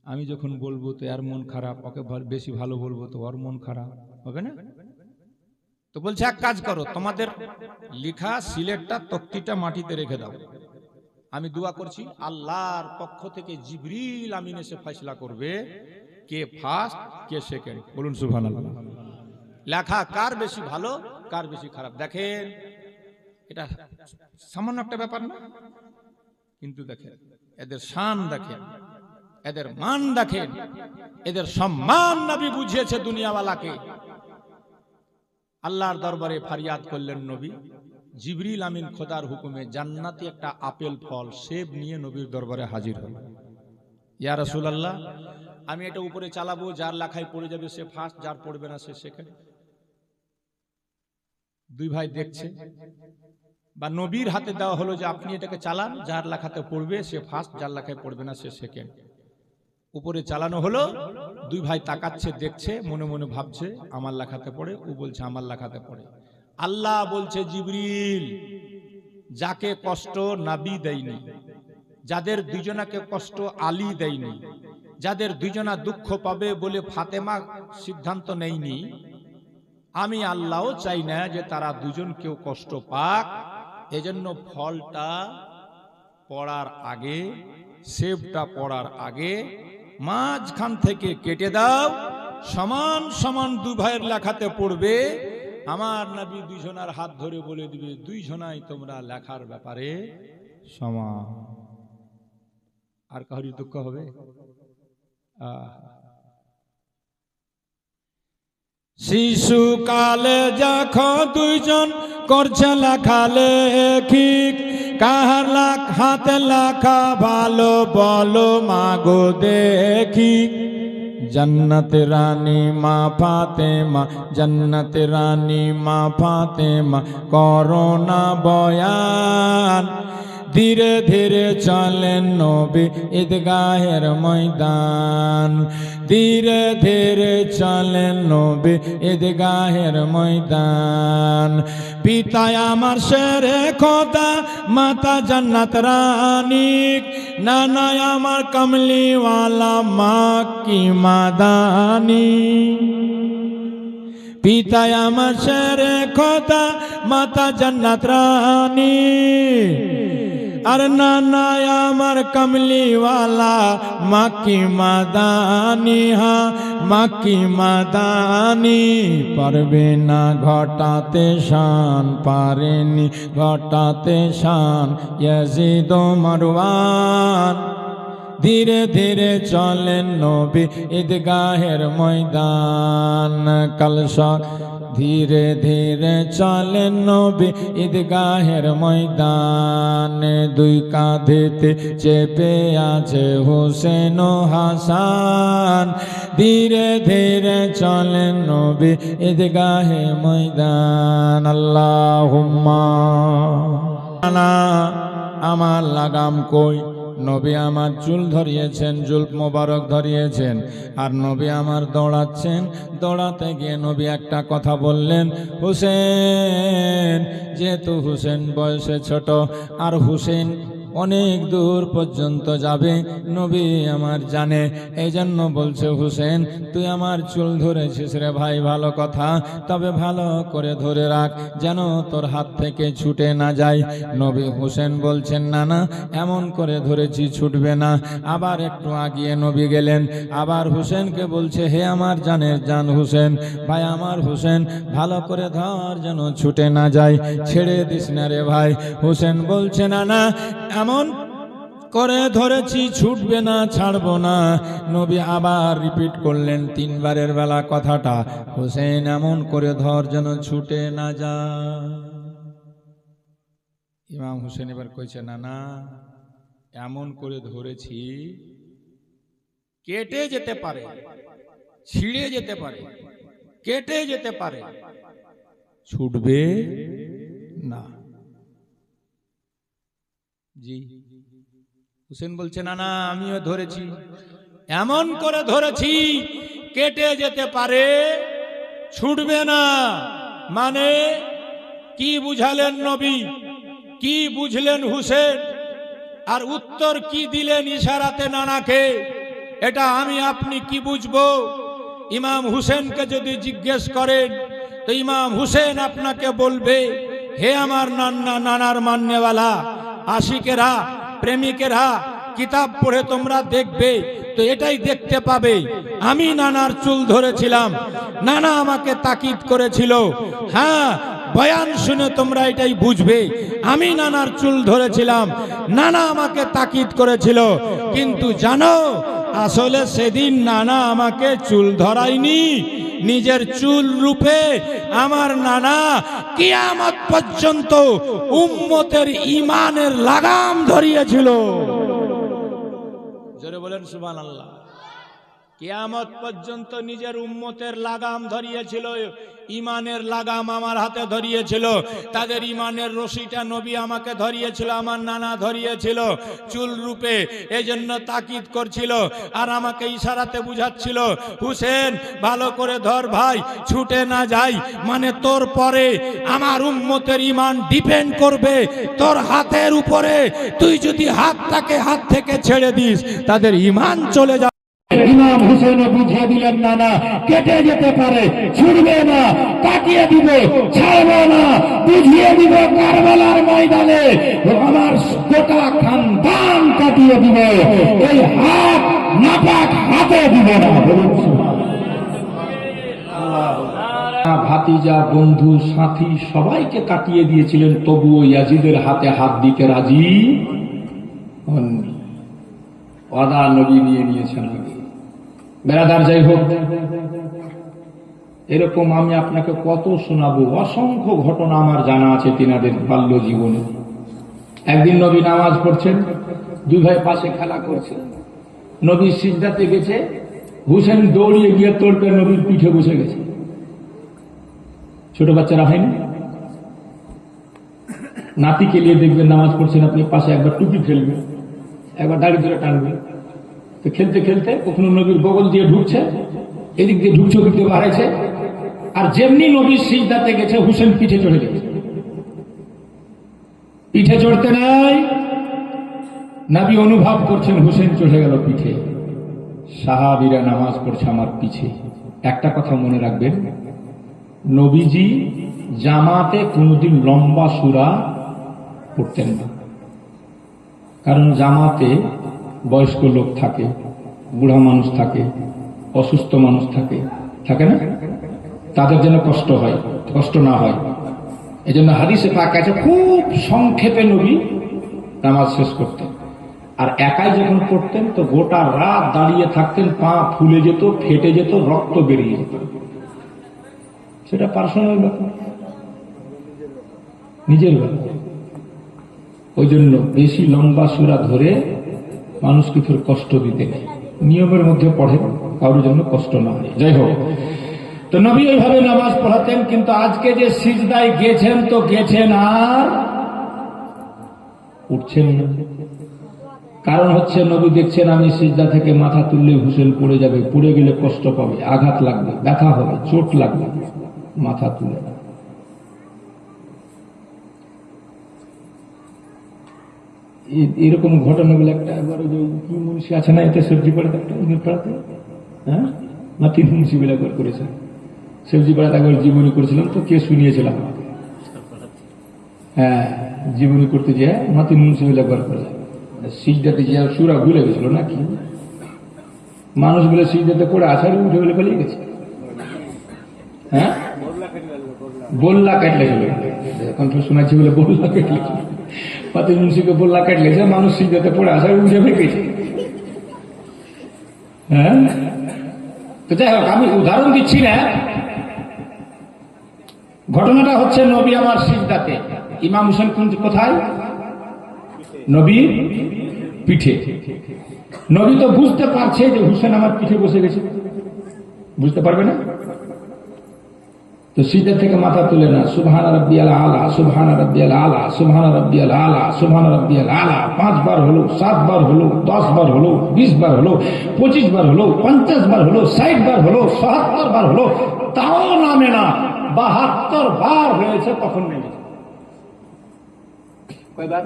আমি যখন বলবো তো এর মন খারাপ, ওকে বেশি ভালো বলবো তো ওর মন খারাপ হবে না? তো বলছে এক কাজ করো, তোমাদের লেখা সিলেটটা তক্তিটা মাটিতে রেখে দাও, আমি দোয়া করছি আল্লাহর পক্ষ থেকে জিবরিল আমিন এসে ফয়সালা করবে কে ফার্স্ট কে সেকেন্ড। বলুন সুবহানাল্লাহ। লেখা কার বেশি ভালো কার বেশি খারাপ, দেখেন এটা সামান্য একটা ব্যাপার না, কিন্তু দেখেন এদের শান, দেখেন এদের মান, দেখেন এদের সম্মান নবী বুঝিয়েছে দুনিয়াওয়ালাকে। আল্লাহর দরবারে ফরিয়াদ করলেন নবী, জিবরিল আমিন খোদার হুকুমে জান্নাতি একটা আপেল ফল সেব নিয়ে নবীর দরবারে হাজির হল। ইয়া রাসূলুল্লাহ, আমি এটা উপরে চালাবো, যার লেখায় পড়ে যাবে সে ফার্স্ট, যার পড়বে না সে সেকেন্ড। দুই ভাই দেখছে, বা নবীর হাতে দেওয়া হলো যে আপনি এটাকে চালান, যার লেখাতে পড়বে সে ফার্স্ট, যার লেখায় পড়বে না সে সেকেন্ড। উপরে চালানো হলো, দুই ভাই তাকাচ্ছে, দেখছে, মনে মনে ভাবছে আমার লেখাতে পড়ে, ও বলছে আমার লেখাতে পড়ে। আল্লাহ বলছে জিবরিল, যাকে কষ্ট নবী দেয়নি, যাদের দুজনাকে কষ্ট আলী দেয়নি, যাদের দুজনা দুঃখ পাবে বলে ফাতেমা সিদ্ধান্ত নেয়নি, আমি আল্লাহও চাই না যে তারা দুজন কেউ কষ্ট পাক। এজন্য ফলটা পড়ার আগে, সেবটা পড়ার আগে মাঝখান থেকে কেটে দাও, সমান সমান দুই ভাইয়ের লেখাতে পড়বে। আমার নবী দুইজনার হাত ধরে বলে দিবে দুইজনাই তোমরা লেখার ব্যাপারে সমান। আর কারোর দুঃখ হবে? শিশুকালে যখন দুইজন করছে লেখালেখি, কাহার হাতে লেখা ভালো বলো মাগো দেখি। जन्नत रानी माँ फातेमा, जन्नत रानी माँ फातेमा कोरोना बयान। धीरे धीरे चलें नबी ईदगाहेर मैदान, धीरे धीरे चलें नबी ईदगाहेर मैदान। पिता आमार शेरे खोदा, माता जन्नत रानी, नाना आमार कमली वाला माँ की मादानी। पिता आमार शेरे खोदा, माता जन्नत रानी, अरे नाना आमार कमली वाला माँ की मादानी। हाँ माँ की मादानी। पारबे ना घटाते शान, पारेनी घटाते शान यजीद ও মারওয়ান। धीरे धीरे चलें नबी ईदगाहेर मैदान। कल धीरे धीरे चलें नबी ईदगाहेर मैदान। दुई काँधेते चेपे आछे हुसैन ও হাসান। धीरे धीरे चलें नबी ईदगाहे मैदान। अल्लाहुम्मा आमार लागाम कोई। नबी आमार चुल धरिएছেন, चुल मोबारक धरिएছেন, আর নবী আমার দৌড়াচ্ছেন। দৌড়াতে গিয়ে নবী একটা কথা বললেন, হুসেন, যেহেতু হুসেন বয়সে ছোট আর হুসেন অনেক দূর পর্যন্ত যাবে, নবী আমার জানে, এই জন্য বলছে হুসেন তুই আমার চুল ধরেছিস রে ভাই, ভালো কথা, তবে ভালো করে ধরে রাখ যেন তোর হাত থেকে ছুটে না যায়। নবী হুসেন বলছেন না না, এমন করে ধরেছি ছুটবে না। আবার একটু আগিয়ে নবী গেলেন, আবার হুসেনকে বলছে হে আমার জানের জান হুসেন, ভাই আমার হুসেন, ভালো করে ধর যেন ছুটে না যায়, ছেড়ে দিস না রে ভাই। হুসেন বলছে না না, এমন করে ধরেছি ছুটবে না, ছাড়বো না। নবী আবার রিপিট করলেন তিনবারের বেলা কথাটা, হুসেন এমন করে ধর যেন ছুটে না যায়। ইমাম হুসেন এবার কইছে না না, এমন করে ধরেছি কেটে যেতে পারে, ছিঁড়ে যেতে পারে, কেটে যেতে পারে, ছুটবে না। জি হুসেন বলছে না না, আমিও ধরেছি, এমন করে ধরেছি কেটে যেতে পারে, ছুটবে না। মানে কি বুঝালেন নবী, কি বুঝলেন হুসেন, আর উত্তর কি দিলেন ইশারাতে নানাকে, এটা আমি আপনি কি বুঝবো? ইমাম হুসেনকে যদি জিজ্ঞেস করেন তো ইমাম হুসেন আপনাকে বলবে, হে আমার নানা, নানার মান্যওয়ালা আশিকেরা, প্রেমিকেরা, কিতাব পড়ে তোমরা দেখবে তো এটাই দেখতে পাবে, আমি নানার চুল ধরেছিলাম, নানা আমাকে তাকিদ করেছিল। হ্যাঁ, বয়ান শুনে তোমরা এটাই বুঝবে, আমি নানার চুল ধরেছিলাম, নানা আমাকে তাকিদ করেছিল। কিন্তু জানো, আসলে সেদিন নানা আমাকে চুল ধরায়নি, নিজের চুল রূপে আমার নানা কিয়ামত পর্যন্ত উম্মতের ঈমানের লাগাম ধরিয়েছিল। জোরে বলেন সুবহানাল্লাহ। কিয়ামত পর্যন্ত নিজের উম্মতের লাগাম ধরিয়েছিল, ইমানের লাগাম আমার হাতে ধরিয়েছিল, তাদের ইমানের রশিটা নবী আমাকে ধরিয়েছিল, আমার নানা ধরিয়েছিল চুল রূপে, এই জন্য তাকিদ করছিল আর আমাকে ইশারাতে বুঝাচ্ছিল, হুসেন ভালো করে ধর ভাই, ছুটে না যাই। মানে তোর পরে আমার উম্মতের ইমান ডিপেন্ড করবে তোর হাতের উপরে, তুই যদি হাতটাকে হাত থেকে ছেড়ে দিস তাদের ইমান চলে যাবে। ইমাম হুসেন বুঝিয়ে দিলেন না না, কেটে যেতে পারে, ছুটবে না, কাটিয়ে দিবে, ছাড়বো না, বুঝিয়ে দিব কারবালার ময়দানে আমার গোটা খানদান কাটিয়ে দিবে, এই হাত নাপাক হাতে দিবে না। ভাতিজা, বন্ধু, সাথী সবাইকে কাটিয়ে দিয়েছিলেন, তবুও ইয়াজিদের হাতে হাত দিতে রাজি হননি। ওয়াদা নবী নিয়ে নিয়েছেন। বেরাদার যাই হোক, এরকম আমি আপনাকে কত শোনাবো, অসংখ্য ঘটনা আমার জানা আছে তিনাদের বাল্য জীবনে। একদিন নবী নামাজ পড়ছেন, দুই ভাই পাশে খেলা করছে, নবী সিজদাতে গেছে, হুসেন দৌড়িয়ে গিয়ে তোড়পে নবীর পিঠে বসে গেছে। ছোট বাচ্চারা হয়নি, নাতিকে নিয়ে দেখবেন নামাজ পড়ছেন আপনি, পাশে একবার টুপি ফেলবে, একবার দাড়ি ধরে টানবে, তো খেলতে খেলতে কখনো নবীর বগল দিয়ে ঢুকছে, এদিক দিয়ে ঢুকছে, ওদিক দিয়ে বাড়াইছে, আর যেমনি নবীর সিজদাতে গেছে হুসেন পিঠে চড়ে গেছে। পিঠে চড়তে নাই, নবী অনুভব করছেন হুসেন চড়ে গেল পিঠে, সাহাবীরা নামাজ পড়ছে আমার পিছে। একটা কথা মনে রাখবেন, নবীজি জামাতে কোনোদিন লম্বা সূরা পড়তেন না, কারণ জামাতে বয়স্ক লোক থাকে, বুড়া মানুষ থাকে, অসুস্থ মানুষ থাকে, থাকে না, তাদের যেন কষ্ট না হয়। এই জন্য হাদিসে পাক আছে খুব সংক্ষেপে নবী নামাজ শেষ করতেন। আর একাই যখন পড়তেন তো গোটা রাত দাঁড়িয়ে থাকতেন, পা ফুলে যেত, ফেটে যেত, রক্ত বেরিয়ে যেত। সেটা পার্সোনাল ব্যাপার, নিজের ব্যাপার। ওই জন্য বেশি লম্বা সূরা ধরে মানুষকে ফের কষ্ট দিতে নেই, নিয়মের মধ্যে পড়ে, কারোর জন্য কষ্ট না হয়। যাই হোক, তো নবী ওইভাবে নামাজ পড়াতেন। কিন্তু আজকে যে সিজদায় গেছেন তো গেছেন আর উঠছেন না। কারণ হচ্ছে নবী দেখছেন আমি সিজদা থেকে মাথা তুললে হুসেন পড়ে যাবে, পড়ে গেলে কষ্ট পাবে, আঘাত লাগবে, ব্যথা হবে, চোট লাগবে, মাথা তুলে না। এরকম ঘটনাগুলো একটা একবার ওই যে কি মুন্সি আছে না, এতে সবজি পাড়াতে একটা পাড়াতে, হ্যাঁ, মাতিন মুন্সি বেলা করেছে, সবজি পাড়াতে একবার জীবনী করেছিলাম, তো কে শুনিয়েছিলাম, হ্যাঁ, জীবনী করতে যে মাতিন মুন্সি বেলা করে সিজদাতে যে সূরা ভুলে গেছিল নাকি, মানুষ বলে সিজদাতে পড়ে আছাড়ে উঠে বলে পালিয়ে গেছে, হ্যাঁ, বল্লা কাটলে চলে, এখন তো শোনাচ্ছি বলে বল্লা কাটলে, মাতিন মুন্সিকে বল্লা কাটলেছে, মানুষ সিজদাতে পড়ে আছাড়ে উঠে গেছে। হ্যাঁ, তো যাই হোক, আমি উদাহরণ দিচ্ছি না, ঘটনাটা হচ্ছে নবী আমার সিজদাতে, ইমাম হোসেন কোথায়, নবীর পিঠে। নবী তো বুঝতে পারছে যে হুসেন আমার পিঠে বসে গেছে, বুঝতে পারবে না, তো সিজদা থেকে মাথা তুলে না, সুবহান রাব্বিয়াল আলা, সুবহান রাব্বিয়াল আলা, সুবহান রাব্বিয়াল আলা, সুবহান রাব্বিয়াল আলা 5 বার হলো, 7 বার হলো, 10 বার হলো, 20 বার হলো, 25 বার হলো, 50 বার হলো, 60 বার হলো, 77 বার হলো, তাও নামে না, 72 বার হয়েছে, তখন নেমেছে। কয়বার?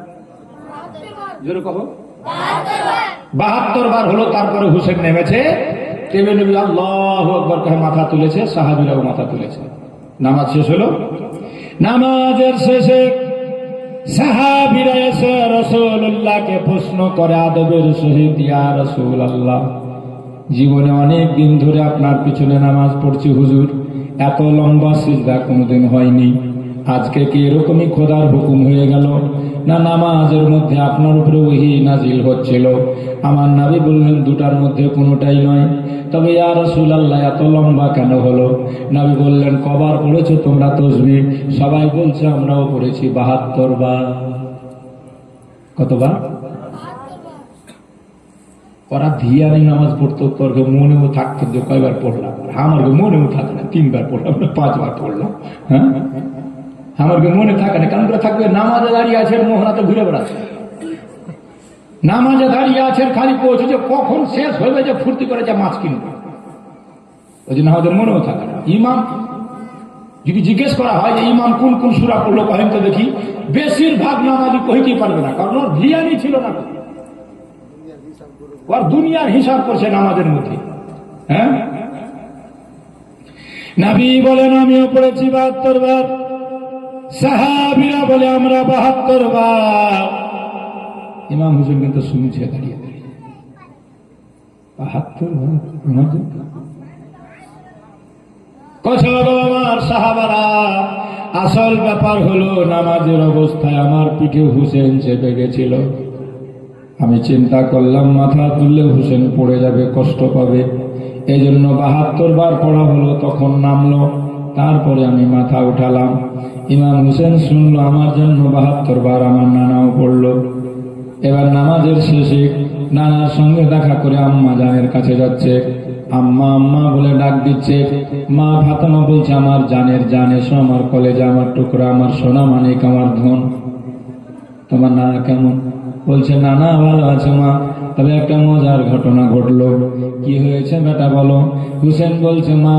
জোরে কहो। 72 বার হলো, তারপরে হুসেন নেমেছে, তেবে নবী আল্লাহু আকবার কহে মাথা তুলেছে, সাহাবীরাও মাথা তুলেছে। নামাজ শেষ হলো, নামাজের শেষে সাহাবীরা এসে রাসূলুল্লাহকে প্রশ্ন করে আদবের সহিত, ইয়া রাসূলুল্লাহ, জীবনে অনেক দিন ধরে আপনার পিছনে নামাজ পড়ছি হুজুর, এত লম্বা সিজদা কোনোদিন হয়নি, আজকে কি এরকমই খোদার হুকুম হয়ে গেল, না নামাজের মধ্যে আপনার উপরে ওহী নাজিল হচ্ছিল? আমার নবী বললেন দুটার মধ্যে কোনোটাই নয়। তবে ইয়া রাসূলুল্লাহ এত লম্বা কেন হলো? নবী বললেন কবার পড়েছো তোমরা তাসবিহ? সবাই বলছে আমরাও পড়েছি 72 বার। কতবার? ওরা ধিয়ানে নামাজ পড়তো, তোর মনেও থাকতো যে কয়বার পড়লাম, আমার মনেও থাকে না, 3 বার পড়লাম না 5 বার পড়লাম, হ্যাঁ, আমার মনে থাকে না, কেন করে থাকবে? নামাজে দাঁড়িয়ে আছে, মোহনাতে ঘুরে বেড়াচ্ছে, নামাজে দাঁড়িয়ে আছেন, খালি পৌঁছে যে কখন শেষ হইবে যে ফুর্তি করে যে মাছ কিনবে, ওই জন্য আমাদের মনেও থাকে না। ইমাম যদি জিজ্ঞেস করা হয় যে ইমাম কোন কোন সূরা পড়লো কহেন তো দেখি, বেশিরভাগ নামাজি কইতেই পারবে না, কারণ ওর ধ্যানই ছিল না, ওর দুনিয়ার হিসাব করছে নামাজের মধ্যে। হ্যাঁ, নবী বলেন আমিও পড়েছি 72 বার, সাহাবীরা বলে আমরা 72 বার। ইমাম হুসেন কিন্তু শুনছে দাঁড়িয়ে দাঁড়িয়ে 72 বার। কথা বলো আমার সাহাবারা, আসল ব্যাপার হলো নামাজের অবস্থায় আমার পিঠে হুসেন চেপে গেছিল। আমি চিন্তা করলাম মাথা তুললে হুসেন পড়ে যাবে, কষ্ট পাবে, এই জন্য 72 বার পড়া হলো, তখন নামলো, তারপরে আমি মাথা উঠালাম। ইমাম হুসেন শুনলো আমার জন্য 72 বার, আমার নানাও পড়লো। এবার নামাজের শেষে নানার সঙ্গে দেখা করে আম্মা জানের কাছে যাচ্ছে, আম্মা আম্মা বলে ডাক দিচ্ছে। মা ফাতেমা বলছে, আমার জানের জান, এসো আমার কলেজে, আমার টুকরা, আমার সোনা মানিক, আমার ধন। তোমার নানা কেমন? বলছে নানা ভালো আছে মা, তবে একটা মজার ঘটনা ঘটলো। কি হয়েছে বেটা বলো? হুসেন বলছে, মা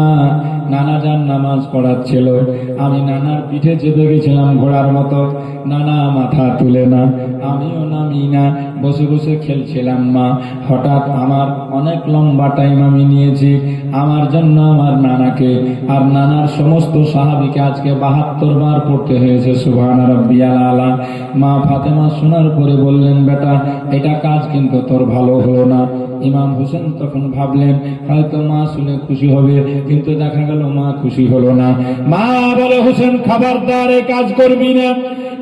নানা যান নামাজ পড়াচ্ছিল, আমি নানার পিঠে চেপে গেছিলাম ঘোড়ার মতো, নানা মাথা তুলে না, আমিও নামি না, বসে বসে খেলছিলাম মা। হঠাৎ আমার অনেক লম্বা টাইম আমি নিয়েছি আমার জন্য আমার নানাকে আর নানার সমস্ত সাহাবীকে আজকে 72 বার পড়তে হয়েছে সুবহান রাব্বিয়াল আলা। মা ফাতেমা শোনার পরে বললেন, বেটা এটা কাজ কিন্তু তোর ভালো হলো না। ইমাম হোসেন তখন ভাবলেন হয়তো মা শুনে খুশি হবে, কিন্তু দেখা গেল মা খুশি হলো না। মা বলে, হোসেন খবরদার এই কাজ করবি না,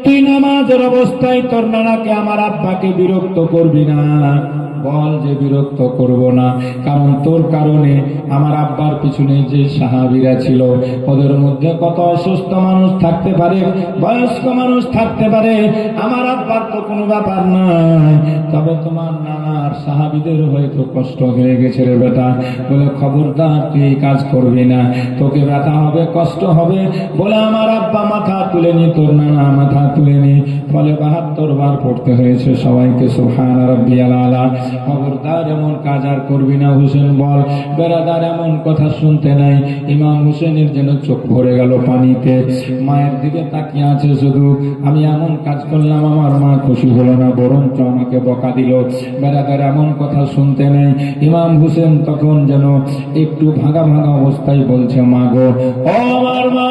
তুই নামাজের অবস্থায় তোর নানাকে আমার আব্বাকে বিরক্ত করবি না। বল যে বিরক্ত করব না, কারণ তোর কারণে আমার আব্বার পিছনে যে সাহাবীরা ছিল ওদের মধ্যে কত অসুস্থ মানুষ থাকতে পারে, বয়স্ক মানুষ থাকতে পারে, আমার আব্বার তো কোনো ব্যাপার নয়, তবে তোমার নানার সাহাবীদের হয়তো কষ্ট হয়ে গেছে রে বেটা। বলে খবরদার তুই এই কাজ করবি না, তোকে ব্যথা হবে, কষ্ট হবে। বলে আমার আব্বা মাথা তুলেনি, তোর নানা মাথা তুলেনি, ফলে 72 বার পড়তে হয়েছে সবাইকে সুবহান রাব্বিয়াল আলা। খবরদার এমন কাজ আর করবি না হোসেন বল। বেরাদার এমন কথা শুনতে নাই। ইমাম হোসেনের যেন চোখ ভরে গেল পানিতে, মায়ের দিকে তাকিয়ে আছে শুধু। আমি এমন কাজ করলাম, আমার মা খুশি হলো না, বরঞ্চ আমাকে বকা দিল। বেরাদার এমন কথা শুনতে নেই। ইমাম হোসেন তখন যেন একটু ভাঙা ভাঙা অবস্থায় বলছে, মা গো, ও আমার মা,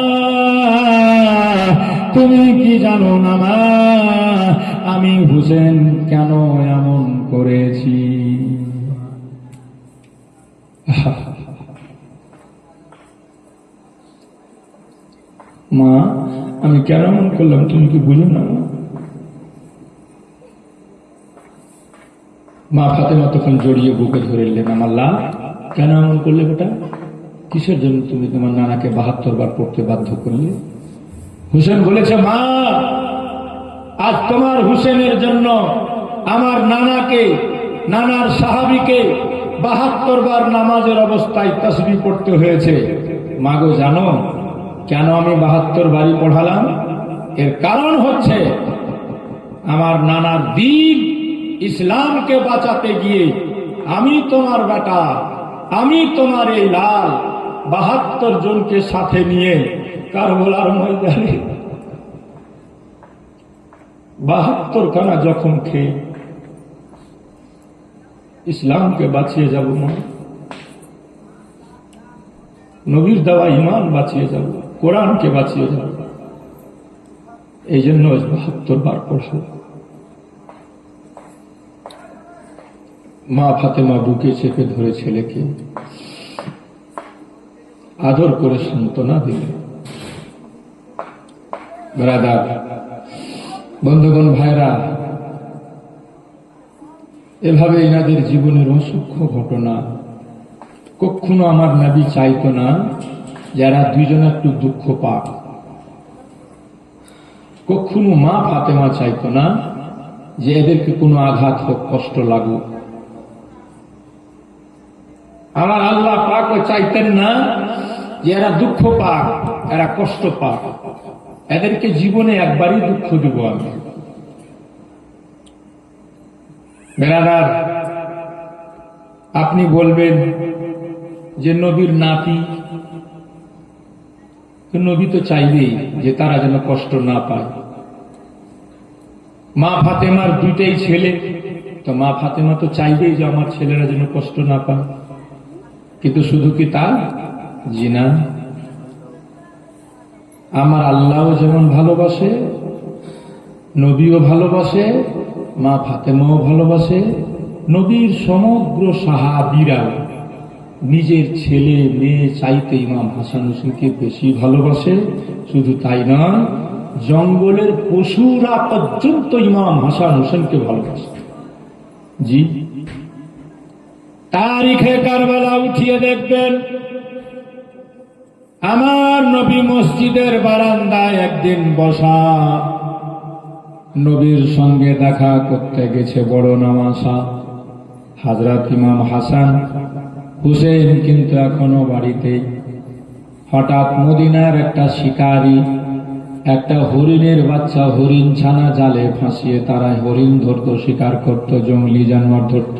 তুমি কি জানো না মা আমি হোসেন কেন এমন করেছি? মা আমি কেন এমন করলাম তুমি কি বুঝো না? মা ফাতেমা তখন জড়িয়ে বুকে ধরলেন, আমার লাভ কেন এমন করলে বেটা? কিসের জন্য তুমি তোমার নানাকে 72 বার পড়তে বাধ্য করলে? হুসেন বলেছে, মা আজ তোমার হুসেনের জন্য আমার নানাকে, নানার সাহাবীকে 72 বার নামাজের অবস্থায় তাসবিহ পড়তে হয়েছে। মা গো জানো কেন আমি 72 বারই পড়ালাম? এর কারণ হচ্ছে আমার নানার দ্বীন ইসলামকে বাঁচাতে গিয়ে আমি তোমার বেটা, আমি তোমার এই লাল 72 জনকে সাথে নিয়ে কারবালার ময়দানে 72 খানা জখম খেয়ে ইসলামকে বাঁচিয়ে যাব, মা নবীর দেওয়া ঈমান বাঁচিয়ে যাব, কোরআনকে বাঁচিয়ে যাব। এই জন্য 72 বার পড়াল। মা ফাতেমা বুকে চেপে ধরে ছেলেকে আদর করে সান্ত্বনা দিলেন। ব্রাদার, বন্ধুগণ, ভাইরা, এভাবে এনাদের জীবনের অসংখ্য ঘটনা। কখনো আমার নবী চাইতো না যারা দুইজনে একটু দুঃখ পাক। কখনো মা ফাতেমা চাইতো না যে এদেরকে কোনো আঘাত হোক, কষ্ট লাগুক। আমার আল্লাহ পাকও চাইতেন না যে এরা দুঃখ পাক, এরা কষ্ট পাক। এদেরকে জীবনে একবারই দুঃখ দিব আমি। বেরাদার, আপনি বলবেন যে নবীর নাতি, তো নবী তো চাইবেই যে তারা যেন কষ্ট না পায়। মা ফাতেমার দুইটাই ছেলে, তো মা ফাতেমা তো চাইবেই যে আমার ছেলেরা যেন কষ্ট না পায়। কিন্তু শুধু কি তা? জি না। আমার আল্লাহও যেমন ভালোবাসে, নবীও ভালোবাসে, মা ফাতেমাও ভালোবাসে, নবীর সমগ্র সাহাবীরা নিজের ছেলে মেয়ে চাইতে ইমাম হাসান হোসেনকে বেশি ভালোবাসে। শুধু তাই নয়, জঙ্গলের পশুরা পর্যন্ত ইমাম হাসান হোসেনকে ভালোবাসে। জি, তারিখে কারবালা উঠিয়ে দেখবেন, আমার নবী মসজিদের বারান্দায় একদিন বসা, নবীর সঙ্গে দেখা করতে গেছে বড় নামাসা হযরত ইমাম হাসান হুসেন কিন্তু এখনো বাড়িতে। হঠাৎ মদিনার একটা শিকারী একটা হরিণের বাচ্চা, হরিণ ছানা জালে ফাঁসিয়ে তারা হরিণ ধরতো, শিকার করত, জঙ্গলি জানোয়ার ধরত।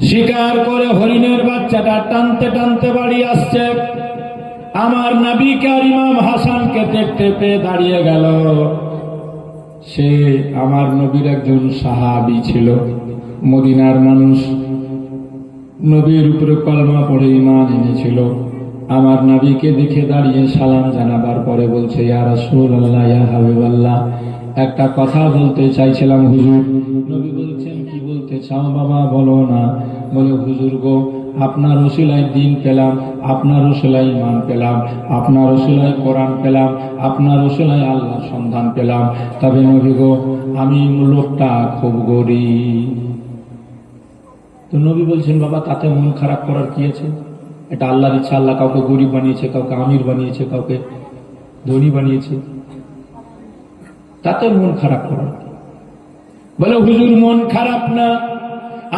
শিকার করে হরিণের বাচ্চাটা টানতে টানতে বাড়ি আসছে। আমার নবীকে আর ইমাম হাসানকে দেখতে পেয়ে দাঁড়িয়ে গেল। সে আমার নবীর একজন সাহাবী ছিল, মদিনার মানুষ, নবীর উপরে কলমা পড়ে ঈমান এনেছিল। আমার নবীকে দেখে দাঁড়িয়ে সালাম জানাবার পরে বলছে, ইয়া রাসূলুল্লাহ, ইয়া হাবিবাল্লাহ, একটা কথা বলতে চাইছিলাম হুজুর। নবী বলছেন, কি বলতে চাও বাবা, বলো না। বলে, হুজুর গো, আপনার ওসিলায় দ্বীন পেলাম, আপনার ওসিলায় ঈমান পেলাম, আপনার ওসিলায় কোরআন পেলাম, আপনার ওসিলায় আল্লাহর সন্ধান পেলাম। তবে নবী গো, আমি লোকটা খুব গরিব। তো নবী বলছেন, বাবা তাতে মন খারাপ করার কি আছে? এটা আল্লাহর ইচ্ছা। আল্লাহ কাউকে গরিব বানিয়েছে, কাউকে আমির বানিয়েছে, কাউকে ধনী বানিয়েছে, তাতে মন খারাপ করার। বলে, হুজুর মন খারাপ না,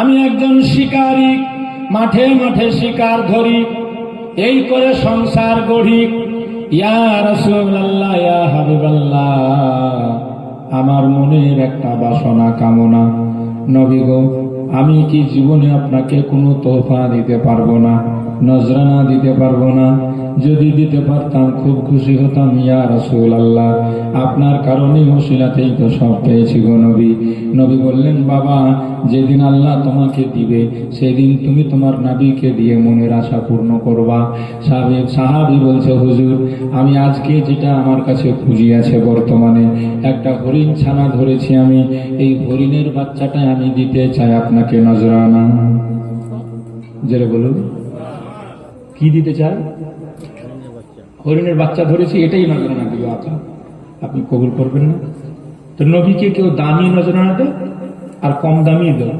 আমি একজন শিকারী, মাঠে মাঠে শিকার ধরি, এই করে সংসার গড়ি। ইয়া রাসূলুল্লাহ, ইয়া হাবিবাল্লাহ, আমার মনের একটা বাসনা কামনা। নবী গো, আমি কি জীবনে আপনাকে কোনো তোহফা দিতে পারবো না, নজরানা দিতে পারবো না? যদি দিতে পারতাম খুব খুশি হতাম। ইয়া রাসূলুল্লাহ, আপনার কারণে ওসিলাতেই তো সব পেয়েছি গো নবী। নবী বললেন, বাবা যেদিন আল্লাহ তোমাকে দিবে সেদিন তুমি তোমার নবীকে দিয়ে মনের আশা পূর্ণ করবা। সাহাবী বলছে, হুজুর আমি আজকে যেটা আমার কাছে পুঁজি আছে, বর্তমানে একটা হরিণ ছানা ধরেছি আমি, এই হরিণের বাচ্চাটা আমি দিতে চাই আপনাকে নজরানা। জেরে বলুন, কি দিতে চাই? হরিণের বাচ্চা ধরেছি, এটাই নজরানা দিব। আপনি কবুল করবেন না? তো নবীকে কেউ দামি নজরানা দেয় আর কম দামি দেয়।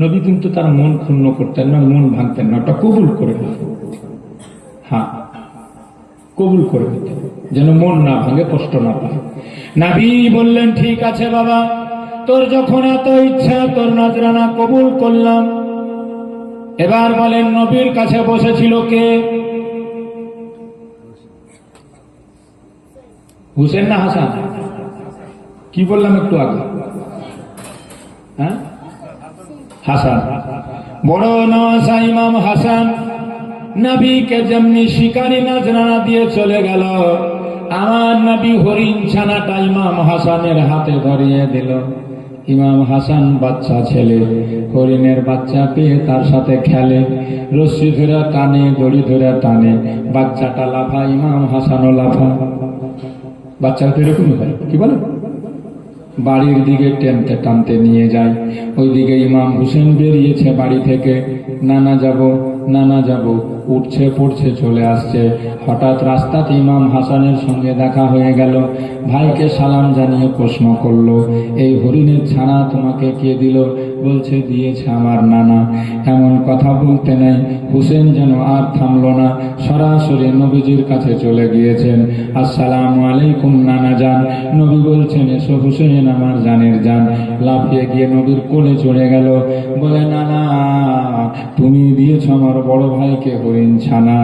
নবী কিন্তু তার মন ক্ষুণ্ণ করতেন না, মন ভাঙতেন না, ওটা কবুল করে দিতেন। হ্যাঁ, কবুল করে দিতেন, যেন মন না ভাঙে, কষ্ট না পায়। নবী বললেন, ঠিক আছে বাবা, তোর যখন এত ইচ্ছা, তোর নজরানা কবুল করলাম। এবার বলেন, নবীর কাছে বসেছিল কে? হুসেন না হাসান? কি বললাম একটু আগে? হ্যাঁ, হাসান। বড় নওয়াজা ইমাম হাসান নবীকে যেমনি শিকারী নজরানা দিয়ে চলে গেল, আমার নবী হরিণ ছানাটা ইমাম হাসানের হাতে ধরিয়ে দিল। ইমাম হাসান বাচ্চা ছেলে, হরিণের বাচ্চা পেয়ে তার সাথে খেলে, রশ্মি ধরে টানে, দড়ি ধরে টানে, বাচ্চাটা লাফা, ইমাম হাসানও লাফা। বাচ্চা তো এরকমই হয়, কি বলে? বাড়ির দিকে টেনতে টানতে নিয়ে যায়। ওইদিকে ইমাম হুসেন বেরিয়েছে বাড়ি থেকে, নানা যাব, নানা যাব, উঠছে পড়ছে চলে আসছে। হঠাৎ রাস্তাতে ইমাম হাসানের সঙ্গে দেখা হয়ে গেল। ভাইকে সালাম জানিয়ে প্রশ্ন করলো, এই হরিণের ছানা তোমাকে কে দিল? বলছে, দিয়েছে আমার নানা। এমন কথা বলতে নাই, হুসেন যেন আর থামলো না, সরাসরি নবীজির কাছে চলে গিয়েছেন। আসসালামু আলাইকুম নানা জান। নবী বলছেন, এসো হুসেন আমার জানের জান। লাফিয়ে গিয়ে নবীর কোলে চড়ে গেল। বলে, নানা তুমি দিয়েছ আমার বড় ভাইকে হরিণ ছানা।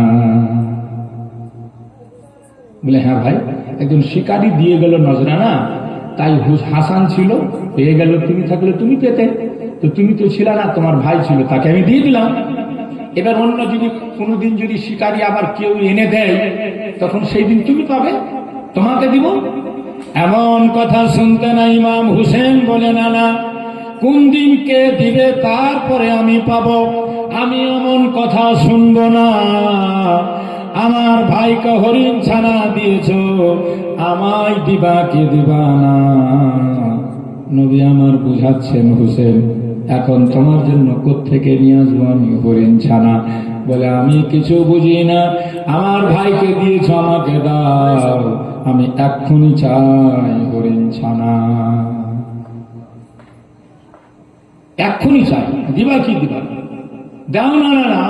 বলে, হ্যাঁ ভাই, একজন শিকারী দিয়ে গেল নজরানা, তাই হাসান ছিল, পেয়ে গেল। তুমি থাকলে তুমি পেতে, তো তুমি তো ছিল না, তোমার ভাই ছিল, তাকে আমি দিয়ে দিলাম। এবার অন্য যদি কোনোদিন যদি শিকারী আবার কেউ এনে দেয়, তখন সেই দিন তুমি পাবে, তোমাকে দিব। এমন কথা শুনতে না ইমাম হুসেন বলে, নানা কোন দিন কে দিবে তারপরে আমি পাবো, আমি এমন কথা শুনবো না। আমার ভাইকে হরিণ ছানা দিয়েছ, আমায় দিবা কি দিবা না? নবী আমার বুঝাচ্ছেন, হুসেন এখন তোমার জন্য কোত্থেকে নিয়ে আসবো আমি হরিণ ছানা? বলে, আমি কিছু বুঝি না, আমার ভাইকে দিয়েছ, আমাকে দাও, আমি এক্ষুনি চাই হরিণ ছানা, এক্ষুনি চাই। দিবা কি দিবা? দাও না নানা,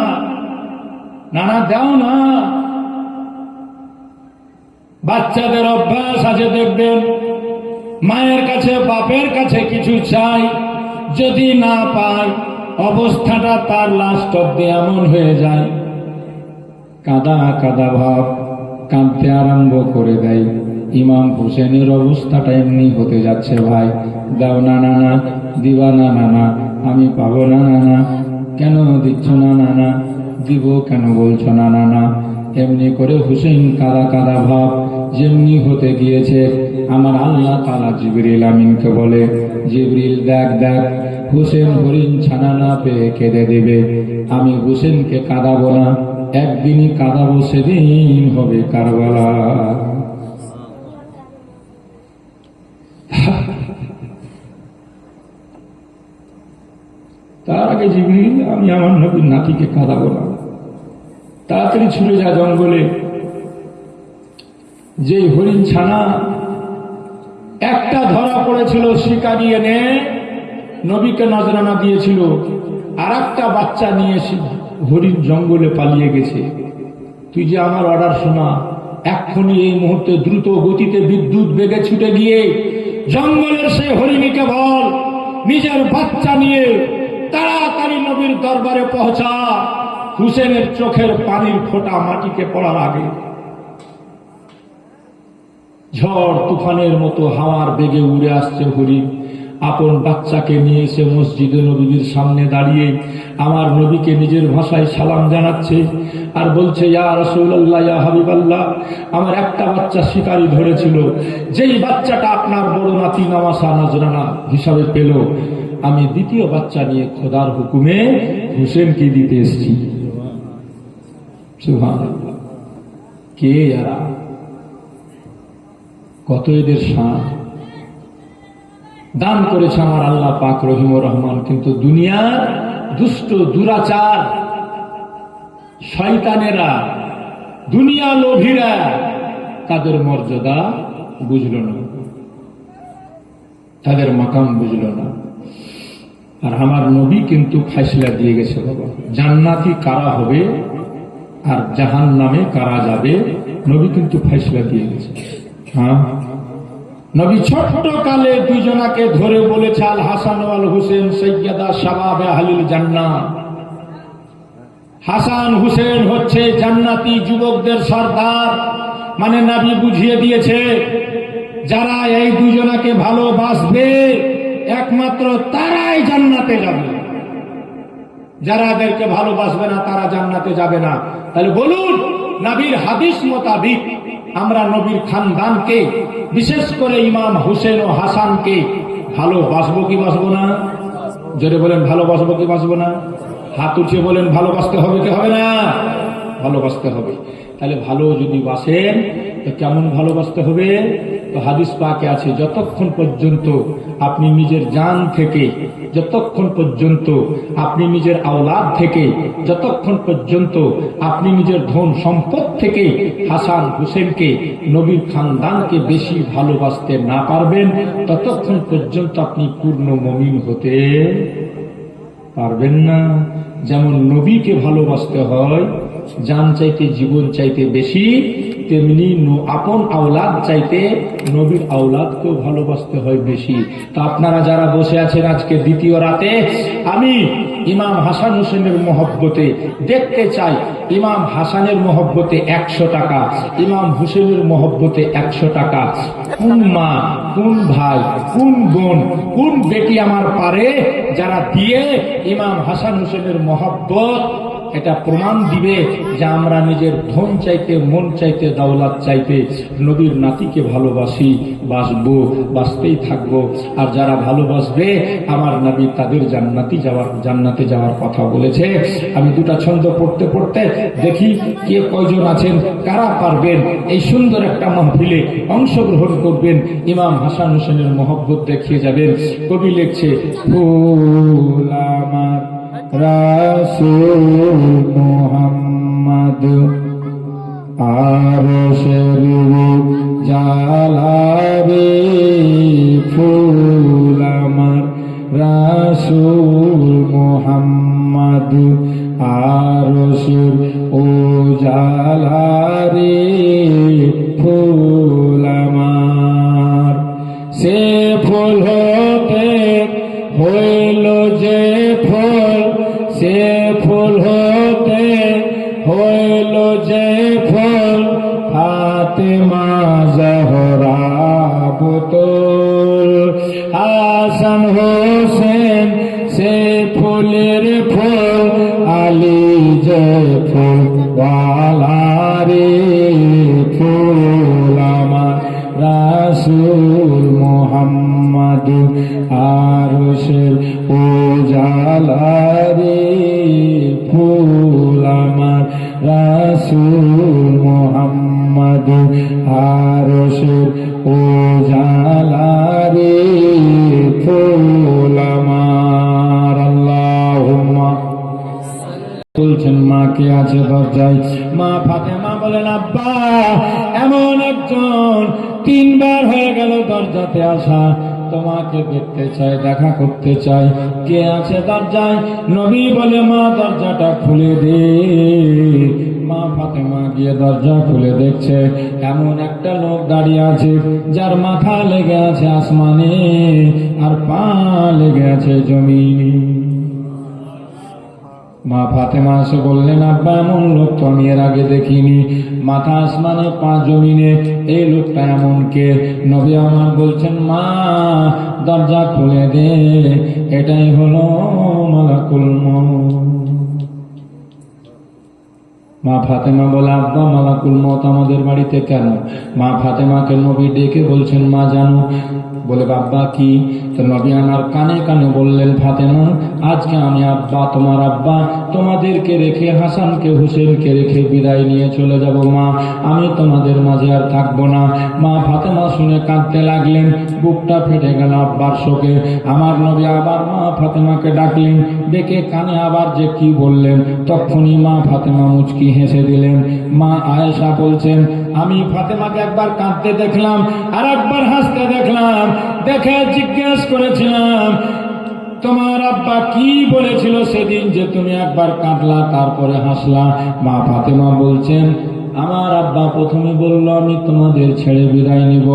নানা দাও না। বাচ্চাদের অভ্যাস আছে, দেখবেন মায়ের কাছে বাপের কাছে কিছু চাই, যদি না পায় অবস্থাটা তার লাস্ট অব্দি এমন হয়ে যায়, কাদা কাদা ভাব, কাঁদতে আরম্ভ করে দেয়। ইমাম হোসেনের অবস্থাটা এমনি হতে যাচ্ছে, ভাই দাও না নানা, দিবা না নানা, আমি পাবো না নানা, কেন দিচ্ছ না নানা, দিব কেন বলছো না নানা। এমনি করে হুসেন কাদা কাদা ভাব যেমনি হতে গিয়েছে, আমার আল্লাহ তাআলা জিবরিল আমিনকে বলে, জিবরিল দেখ দেখ, হুসেন হরিণ ছানা না পেয়ে কেঁদে দেবে, আমি হুসেনকে কাঁদাবো না, একদিনই কাঁদাবো, সেদিন হবে কারবালা। তার আগে জিবরিল, আমি আমার নবীর নাতিকে কাঁদাবো না, তাড়াতাড়ি ছুটে যা জঙ্গলে। যে হরিণ ছানা একটা ধরা পড়েছিল, শিকারি এনে নবীকে নজরানা দিয়েছিল, আর একটা বাচ্চা নিয়ে হরিণ জঙ্গলে পালিয়ে গেছে। তুই যে আমার অর্ডার শোনা, এক্ষুনি এই মুহূর্তে দ্রুত গতিতে বিদ্যুৎ বেগে ছুটে গিয়ে জঙ্গলের সে হরিণীকে বল, নিজের বাচ্চা নিয়ে তাড়াতাড়ি নবীর দরবারে পৌঁছা, হুসেনের চোখের পানির ফোঁটা মাটিতে পড়ার আগে। ঝড় তুফানের মতো হাওয়ার বেগে উড়ে আসছে হরিণ, আপন বাচ্চাকে নিয়ে এসে মসজিদে নবীর সামনে দাঁড়িয়ে আমার নবীকে নিজের ভাষায় সালাম জানাচ্ছে আর বলছে, ইয়া রাসূলুল্লাহ, ইয়া হাবিবাল্লাহ, আমার একটা বাচ্চা শিকারী ধরেছিল, যেই বাচ্চাটা আপনার বড় নাতি নামাসা নজরানা হিসাবে পেল, আমি দ্বিতীয় বাচ্চা নিয়ে খোদার হুকুমে হুসেনকে দিতে এসেছি। সুবহানাল্লাহ, কে এরা, কত এদের শান। দান করেছে আমার আল্লাহ পাক রহিমুর রহমান, কিন্তু দুনিয়ার দুষ্ট দুরাচার শয়তানেরা, দুনিয়া লোভীরা তাদের মর্যাদা বুঝল না, তাদের মাকাম বুঝল না। আর আমার নবী কিন্তু ফাইসলা দিয়ে গেছে, বাবা জান্নাতি কারা হবে আর জাহান্নামে কারা যাবে, নবী কিন্তু ফাইসলা দিয়ে গেছে। হ্যাঁ, নবী ছোট্ট কালে দুইজনাকে ধরে বলেছে, আল হাসান ওয়াল হুসেন সাইয়্যিদা শাবাবে আহলিল জান্নাহ। হাসান হুসেন হচ্ছে জান্নাতি যুবকদের সর্দার, মানে নবী বুঝিয়ে দিয়েছে, যারা এই দুইজনাকে ভালোবাসবে একমাত্র তারাই জান্নাতে যাবে, যারা এদেরকে ভালোবাসবে না তারা জান্নাতে যাবে না। তাহলে বলুন, নবীর হাদিস মোতাবিক আমরা নবীর খানদানকে, বিশেষ করে ইমাম হুসেন ও হাসানকে ভালোবাসবো কি বাসবো না? জোরে বলেন, ভালোবাসবো কি বাসবো না? হাত উঠিয়ে বলেন, ভালোবাসতে হবে কি হবে না? ভালোবাসতে হবে। তাহলে ভালো যদি বাসেন তো কেমন ভালোবাসতে হবে? তো হাদিস পাকে আছে, যতক্ষণ পর্যন্ত আপনি নিজের জান থেকে, যতক্ষণ পর্যন্ত আপনি নিজের আওলাদ থেকে, যতক্ষণ পর্যন্ত আপনি নিজের ধন সম্পদ থেকে হাসান হুসেনকে, নবীর খানদানকে বেশি ভালোবাসতে না পারবেন, ততক্ষণ পর্যন্ত আপনি পূর্ণ মুমিন হতে পারবেন না। যেমন নবীকে ভালোবাসতে হয় জান চাইতে, জীবন চাইতে বেশি, তেমনি আপন আওলাদ চাইতে নবীর আওলাদকেও ভালোবাসতে হয় বেশি। তো আপনারা যারা বসে আছেন আজকে দ্বিতীয় রাতে, আমি ইমাম হাসান হোসেনের মহব্বতে দেখতে চাই, ইমাম হাসানের মহব্বতে 100 টাকা, ইমাম হুসেনের মহব্বতে 100 টাকা। কোন মা, কোন ভাই, কোন বোন, কোন বেটি আমার পারে যারা দিয়ে ইমাম হাসান হোসেনের মহব্বত এটা প্রমাণ দিবে যে আমরা নিজের ধন চাইতে, মন চাইতে, দৌলত চাইতে নবীর নাতিকে ভালোবাসি, বাসবো, বাসতেই থাকবো। আর যারা ভালোবাসবে আমার নবী, তাদের জান্নাতে যাওয়ার কথা বলেছে। আমি দুটা ছন্দ পড়তে পড়তে দেখি কে কয়জন আছেন, কারা পারবেন এই সুন্দর একটা মাহফিলে অংশগ্রহণ করবেন, ইমাম হাসান হোসেনের মহব্বত দেখিয়ে যাবেন। কবি লিখছে, ফুল আমার রাসূল মুহাম্মদ আরশের জালাবে, ফুল আমার রাসূল মুহাম্মদ আরশের ও জালারে, ফুল আমার সে ফুল হতে হইল যে ফুল সে ফুল হতে হইল যে ফুল ফাতেমা জহরা বুতুল হাসান হোসেন সে ফুলের ফুল আলী যে ফুল ওয়ালারে ফুল আমার রাসূল মুহাম্মদ আরশের উজালারে ফুল আমার রাসূল মুহাম্মদ আরশের উজালারে ফুল আমার আল্লাহুম্মা বলছেন মা কে আছে দরজায় মা ফাতেমা বলেন আব্বা এমন একজন 3 বার হয়ে গেল দরজাতে আসা তোমাকে দেখতে চাই দেখা করতে চাই কে আছে দরজায় নবী বলে মা দরজাটা খুলে দে মা ফাতেমা গিয়ে দরজা খুলে দেখছে এমন একটা লোক দাঁড়িয়ে আছে যার মাথা লেগে আছে আসমানে আর পা লেগে আছে জমিনে মা ফাতেমা এসে বললেন আব্বা এমন লোক তো আমি এর আগে দেখিনি মাথা আসমানে পা জমিনে এই লোকটা এমন কে নবী আমার বলছেন মা দরজা খুলে দে এটাই হলো মালাকুল মউত মা ফাতেমা বলে আব্বা মালাকুল মউত আমাদের বাড়িতে কেন মা ফাতেমাকে নবী ডেকে বলছেন মা জানো বলে বাব্বা কি তো নবী আমার কানে কানে বললেন ফাতেমা আজকে আমি আব্বা তোমার আব্বা তোমাদেরকে রেখে হাসানকে হোসেনকে রেখে বিদায় নিয়ে চলে যাব মা আমি তোমাদের মাঝে আর থাকবো না মা ফাতেমা শুনে কাঁদতে লাগলেন বুকটা ফেটে গেল আব্বার শোকে আমার নবী আবার মা ফাতেমাকে ডাকলেন ডেকে কানে আবার যে কি বললেন তখনই মা ফাতেমা মুচকি হেসে দিলেন মা আয়েশা বলছেন আমি ফাতেমাকে একবার কাঁদতে দেখলাম আর একবার হাসতে দেখলাম দেখে জিজ্ঞেস করেছিলাম তোমার আব্বা কি বলেছিল সেদিন যে তুমি একবার কাঁদলা তারপরে হাসলা মা ফাতেমা বলছেন আমার আব্বা প্রথমে বলল আমি তোমাদের ছেড়ে বিদায় নিব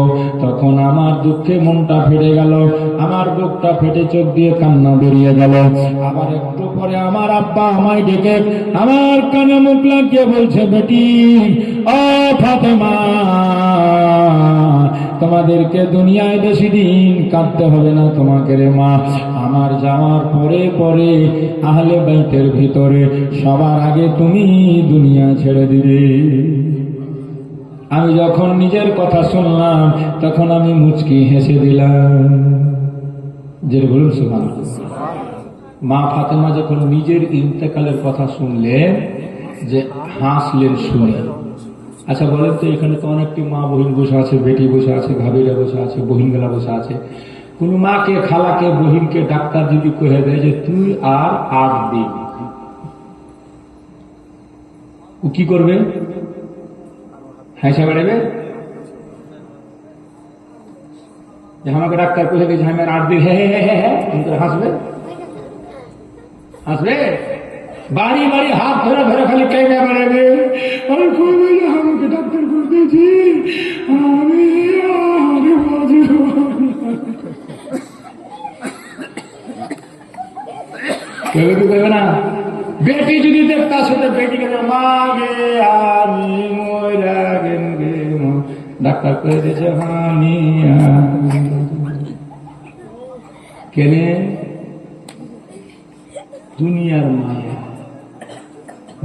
তখন আমার দুঃখে মনটা ফেটে গেল আমার বুকটা ফেটে চোখ দিয়ে কান্না বেরিয়ে গেল আবার একটু পরে আমার আব্বা আমায় ডেকে আমার কানে মুখ লাগিয়ে বলছে বেটি ও ফাতেমা তোমাদেরকে দুনিয়ায় বেশি দিন কাঁদতে হবে না তোমাকে রে মা আমার যাওয়ার পরে পরে আহলে বাইতের ভিতরে সবার আগে তুমি দুনিয়া ছেড়ে দিবে আমি যখন নিজের কথা শুনলাম তখন আমি মুচকি হেসে দিলাম যে বলুন সুবহানাল্লাহ মা ফাতেমা যখন নিজের ইন্তেকালের কথা শুনলেন যে হাসলেন শুনে আচ্ছা বলেন তো এখানে তো অনেকটি মা বহিন বসে আছে বেটি বসে আছে ভাবিরা বসে আছে বহিনগুলা বসে আছে কোন মাকে খালাকে বহিনকে ডাক্তার যদি কহে দেয় যে তুই আর 8 দিন ও কি করবে হাসা বেড়াবে যে আমাকে ডাক্তার কহে দিয়েছে আমি আর 8 দিন হ্যাঁ হ্যাঁ হ্যাঁ হ্যাঁ হাসবে হাসবে বাড়ি বাড়ি হাত ধরে ধরে খালি কেঁদে বেড়াবে আর আমাকে ডাক্তার করে দিয়েছি আমি কেউ কি করবে না বেটি যদি দেখতা সেটা বেটি কে মাগে আমি মরা গে ডাক্তার করে দিয়েছে আমি কেনে দুনিয়ার মায়া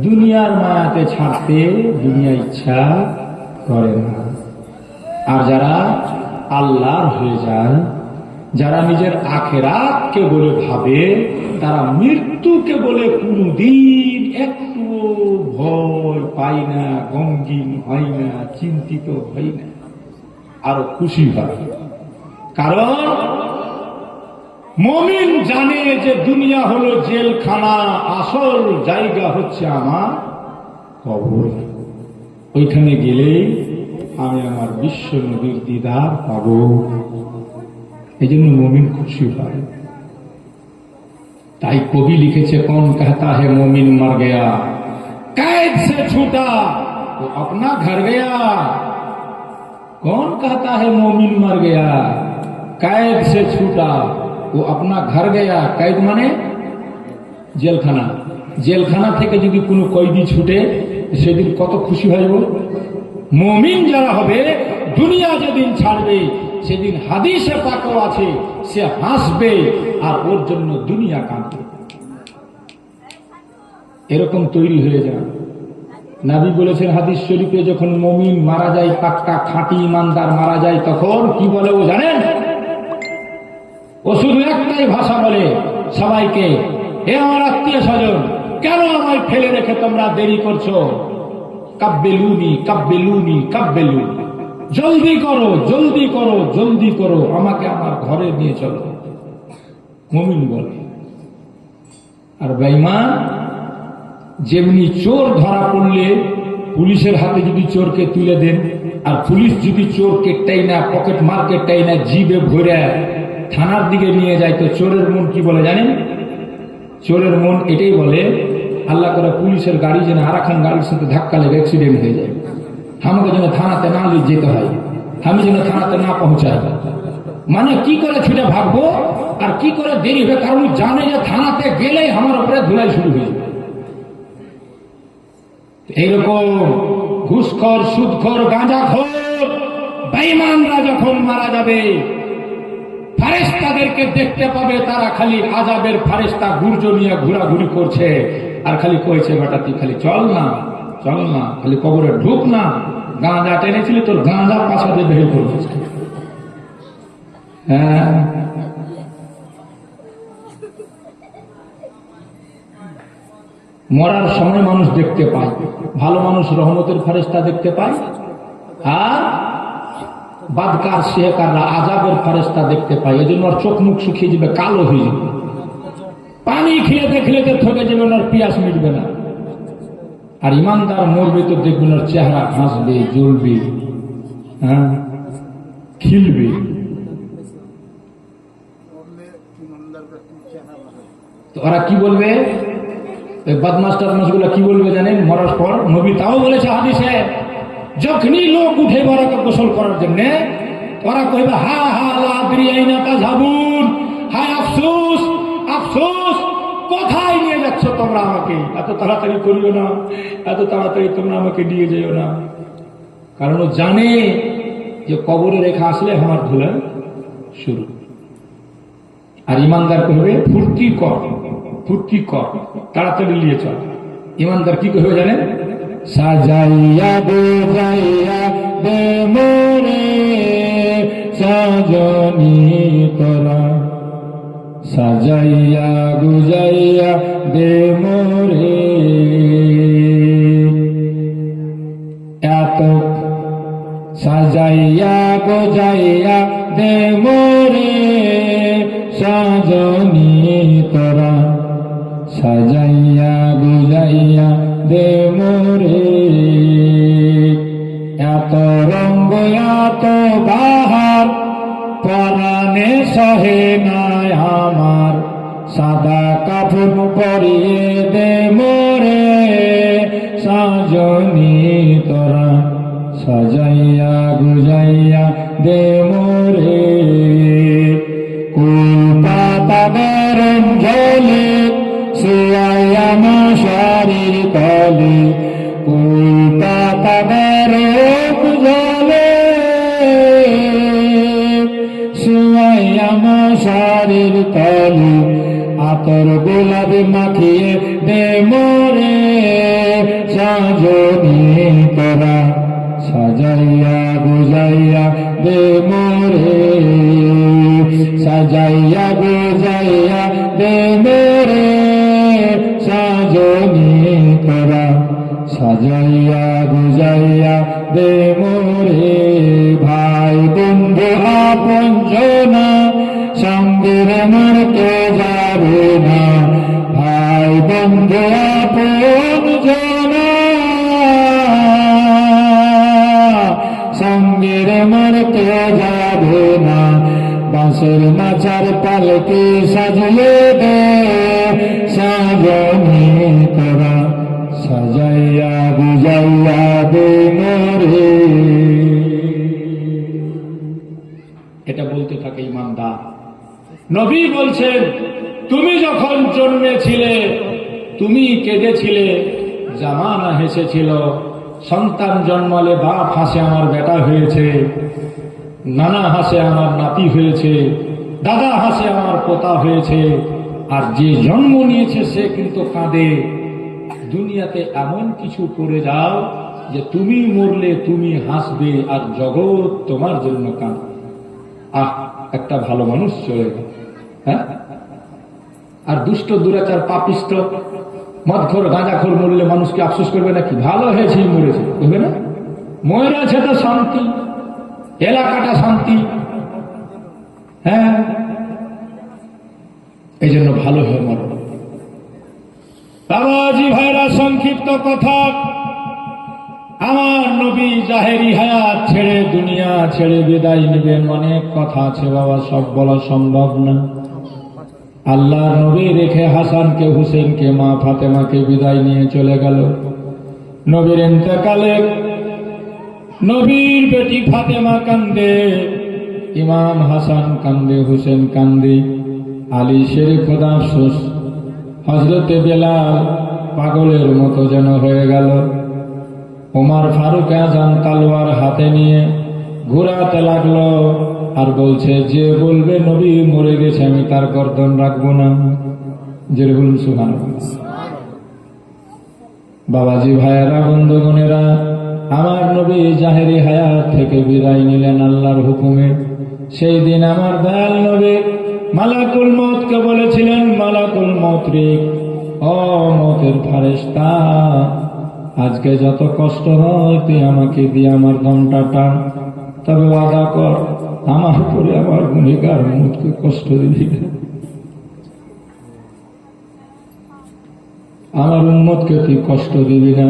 দুনিয়ার মায়াতে ছাড়তে দুনিয়া ইচ্ছা করে না আর যারা আল্লাহর হয়ে যায় যারা নিজের আখিরাতকে বলে ভাবে তারা মৃত্যুকে বলে কোনদিন একটু ভয় পায় না গমগিন হয় না চিন্তিত হয় না আরো খুশি হয় কারণ মুমিন জানে যে দুনিয়া হলো জেলখানা আসল জায়গা হচ্ছে আমার কবর ওইখানে গেলে আমি আমার বিশ্ব নবীর দিদার পাব এই জন্য মুমিন খুশি হয় ताई कवि लिखे कौन कहता है मोमिन मर गया कैद से छूटा तो अपना घर गया कौन कहता है मोमिन मर गया कैद से छूटा वो अपना घर गया कैद माने জেলখানা, জেলখানা থেকে যদি কোনো কয়েদি ছুটে সেদিন কত খুশি হইব। মুমিন যারা হবে দুনিয়া যেদিন ছাড়বে সেদিন হাদিসে পাকও আছে সে হাসবে আর ওর জন্য দুনিয়া কাঁদবে। এরকম তৈরি হয়ে যাবে। নবী বলেছেন হাদিস শরীফে, যখন মুমিন মারা যায়, পাক্কা খাঁটি ইমানদার মারা যায়, তখন কি বলে ও জানেন? ও শুধু একটাই ভাষা বলে সবাইকে, হে আমার আত্মীয় স্বজন, কেন আমায় ফেলে রেখে তোমরা দেরি করছো? কাব্বেলুনি কাব্বেলুনি কাব্বেলুনি, জলদি করো জলদি করো জলদি করো, আমাকে আমার ঘরে নিয়ে চলো। মুমিন বলে। আর বেঈমান, যেমনি চোর ধরা পড়লে পুলিশের হাতে যদি চোরকে তুলে দেন, আর পুলিশ যদি চোরকে টাইনা পকেট মার্কে টাইনা জিবে ভরে থানার দিকে নিয়ে যায়, তো চোরের মন কি বলে জানেন? চোরের মন এটাই বলে, আল্লাহ করে পুলিশের গাড়ি যেন আর এখন গাড়ির সাথে ধাক্কা লেগে অ্যাক্সিডেন্ট হয়ে যায়, আমাকে যেন থানাতে না নিয়ে যেতে হয়, আমি যেন থানাতে না পৌঁছাই। মানে কি করে ছুটে ভাগবো আর কি করে দেরি হবে, কারণ জানে যে থানাতে গেলেই আমার উপরে ধুলাই শুরু হয়ে যাবে। এইরকম ঘুষখোর, সুদখোর, গাঁজাখোর বেঈমানরা যখন মারা যাবে, ফেরেশতাদেরকে দেখতে পাবে, তারা খালি আযাবের ফেরেশতা গুর্জ নিয়ে ঘোরাঘুরি করছে আর খালি কইছে, বেটা তুই খালি চল না চল না, খালি কবরে ঢুক না, গাঁজা টেনেছিলি তোর গাঁজা পাশাতে বের করবে। হ্যাঁ, মরার সময় মানুষ দেখতে পায়, ভালো মানুষ রহমতের ফেরেশতা দেখতে পায়, আর বাদকার শেহকাররা আযাবের ফেরেশতা দেখতে পায়। এজন্য ওর চোখ মুখ শুকিয়ে যাবে, কালো হয়ে যাবে, পানি খেলে খেলেতে থকে যাবে, ওর পিয়াস মিটবে না। আর ইমানদার মরবে তো দেখবেন ওর চেহারা হাসবে, জ্বলবে, হ্যাঁ, খিলবে। তো ওরা কি বলবে, বদমাস টদমাসগুলো কি বলবে জানেন? মরার পর নবী তাও বলেছে হাদিসে, যখনই লোক উঠে ওরাকে গোসল করার জন্য, ওরা কইবে হা হা লা আদরি আইনা তাযহাবুন, হায় আফসোস আফসোস, কোথায় নিয়ে যাচ্ছ তোমরা আমাকে? এত তাড়াতাড়ি করিও না, এত তাড়াতাড়ি তোমরা আমাকে নিয়ে যেও না। কারণ ও জানে যে কবরে রেখা আসলে আমার ধুলা শুরু। আর ইমানদার কইবে ফুর্তি কর, ফুর্তি কর, তাড়াতাড়ি নিয়ে চল। ইমানদার কি কইবে জানেন? সাজাইয়া গোজাইয়া দে মোরে সাজনি তোরা, সাজাইয়া গুজাইয়া দে মোরে। এত সাজাইয়া গোজাইয়া দে মোরে সাজনি তোরা, সাজাইয়া গুজাইয়া দে মোরে। এত রঙ্গ এত বাহার পরাণে সহে নাই আমার, সাদা কাফন পরিয়ে দে মোরে সাজনি তোরা, সাজাইয়া গুজাইয়া দে মোরে। কুল পাতা গরম জলে শুয়াইয়া মশারির তলে, কুল পাতা গরম জলে শুয়াইয়া মশারির তলে, আতর গোলাপি মাখিয়ে দে মোরে সাজনি তোরা, সাজাইয়া গুজাইয়া দে মোরে, সাজাইয়া গুজাইয়া দে মোরে সাজনি তোরা, সাজাইয়া গুজাইয়া দে মোরে। ভাই বন্ধু আপন জনা সঙ্গের মারতে যাবে না, ভাই বন্ধু আপন জনা সঙ্গের মারতে যাবে না। বাঁশের মাচার পালকে সাজিয়ে দে সাজনি তোরা, সাজাইয়া গুজাইয়া দে মোরে। এটা বলতে থাকে ইমানদার। নবী বলছেন তুমি যখন জন্মেছিলে তুমি কেঁদেছিলে, জামানা হেসেছিল, সন্তান জন্মালে বাপ হাসে আমার বেটা হয়েছে, নানা হাসে আমার নাতি হয়েছে, দাদা হাসে আমার পোতা হয়েছে, আর যে জন্ম নিয়েছে সে কিন্তু কাঁদে। দুনিয়াতে এমন কিছু করে যাও যে তুমি মরলে তুমি হাসবে আর জগৎ তোমার জন্য কাঁদবে। একটা ভালো মানুষ চলে গেল, হ্যাঁ? আর দুষ্ট দুরাচার পাপিষ্ট মদখোর গাঁজাখোর মরলে মানুষ কি আফসোস করবে নাকি? ভালো হয়েছে মরেছে, বুঝবে না? মরেছে তো শান্তি, এলাকাটা শান্তি। হ্যাঁ, এই জন্য ভালো হয়ে মরো। বাবাজি ভাইরা, সংক্ষিপ্ত কথা, আমার নবী জাহেরি হায়াত ছেড়ে দুনিয়া ছেড়ে বিদায় নেবেন। অনেক কথা আছে বাবা, সব বলা সম্ভব না। আল্লাহ নবী রেখে হাসানকে, হুসেনকে, মা ফাতেমাকে বিদায় নিয়ে চলে গেল। নবীর ইন্তেকালে নবীর বেটি ফাতেমা কান্দে, ইমাম হাসান কান্দে, হুসেন কান্দে, আলী শেরে খোদা আফসোস, হযরতে বেলাল পাগলের মতো যেন হয়ে গেল। ওমর ফারুক আজম তলোয়ার হাতে নিয়ে ঘোরাতে লাগলো আর বলছে, যে বলবে নবী মরে গেছে আমি তার গর্দন রাখবো না। যে বলুন সুবহানাল্লাহ। বাবাজি ভাইয়েরা, বন্ধুগণেরা, আমার নবী জাহেরি হায়াত থেকে বিদায় নিলেন আল্লাহর হুকুমে। সেই দিন আমার দয়াল নবী মালাকুল মউতকে বলেছিলেন, মালাকুল মউত রে, ও মউতের ফেরেশতা, আজকে যত কষ্ট হয় তুই আমাকে দিয়ে আমার দমটা টান, তবে ওয়াদা কর আমার উপরে আমার গুনাহগার মউতকে কষ্ট দিবি না, আমার উম্মতকে তুই কষ্ট দিবি না।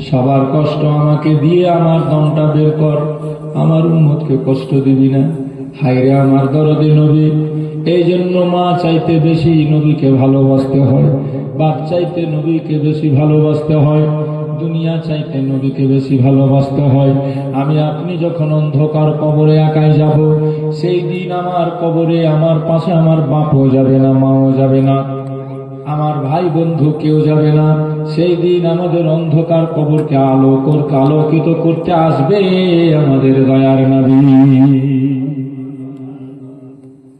সবার কষ্ট আমাকে দিয়ে আমার দমটা বের কর, আমার উম্মতকে কষ্ট দিবি না। হায়রে আমার দরদি নবী, এই জন্য মা চাইতে বেশি নবীকে ভালোবাসতে হয়, বাপ চাইতে নবীকে বেশি ভালোবাসতে হয়, দুনিয়া চাইতে নবীকে বেশি ভালোবাসতে হয়। আমি আপনি যখন অন্ধকার কবরে একাই যাব, সেই দিন আমার কবরে আমার পাশে আমার বাপও যাবে না, মাও যাবে না, আমার ভাই বন্ধু কেউ যাবে না। সেই দিন আমাদের অন্ধকার কবরকে আলোকিত করতে আসবে আমাদের দয়ার নবী।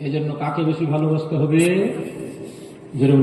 এই জন্য কাকে বেশি ভালোবাসতে হবে? যেরকম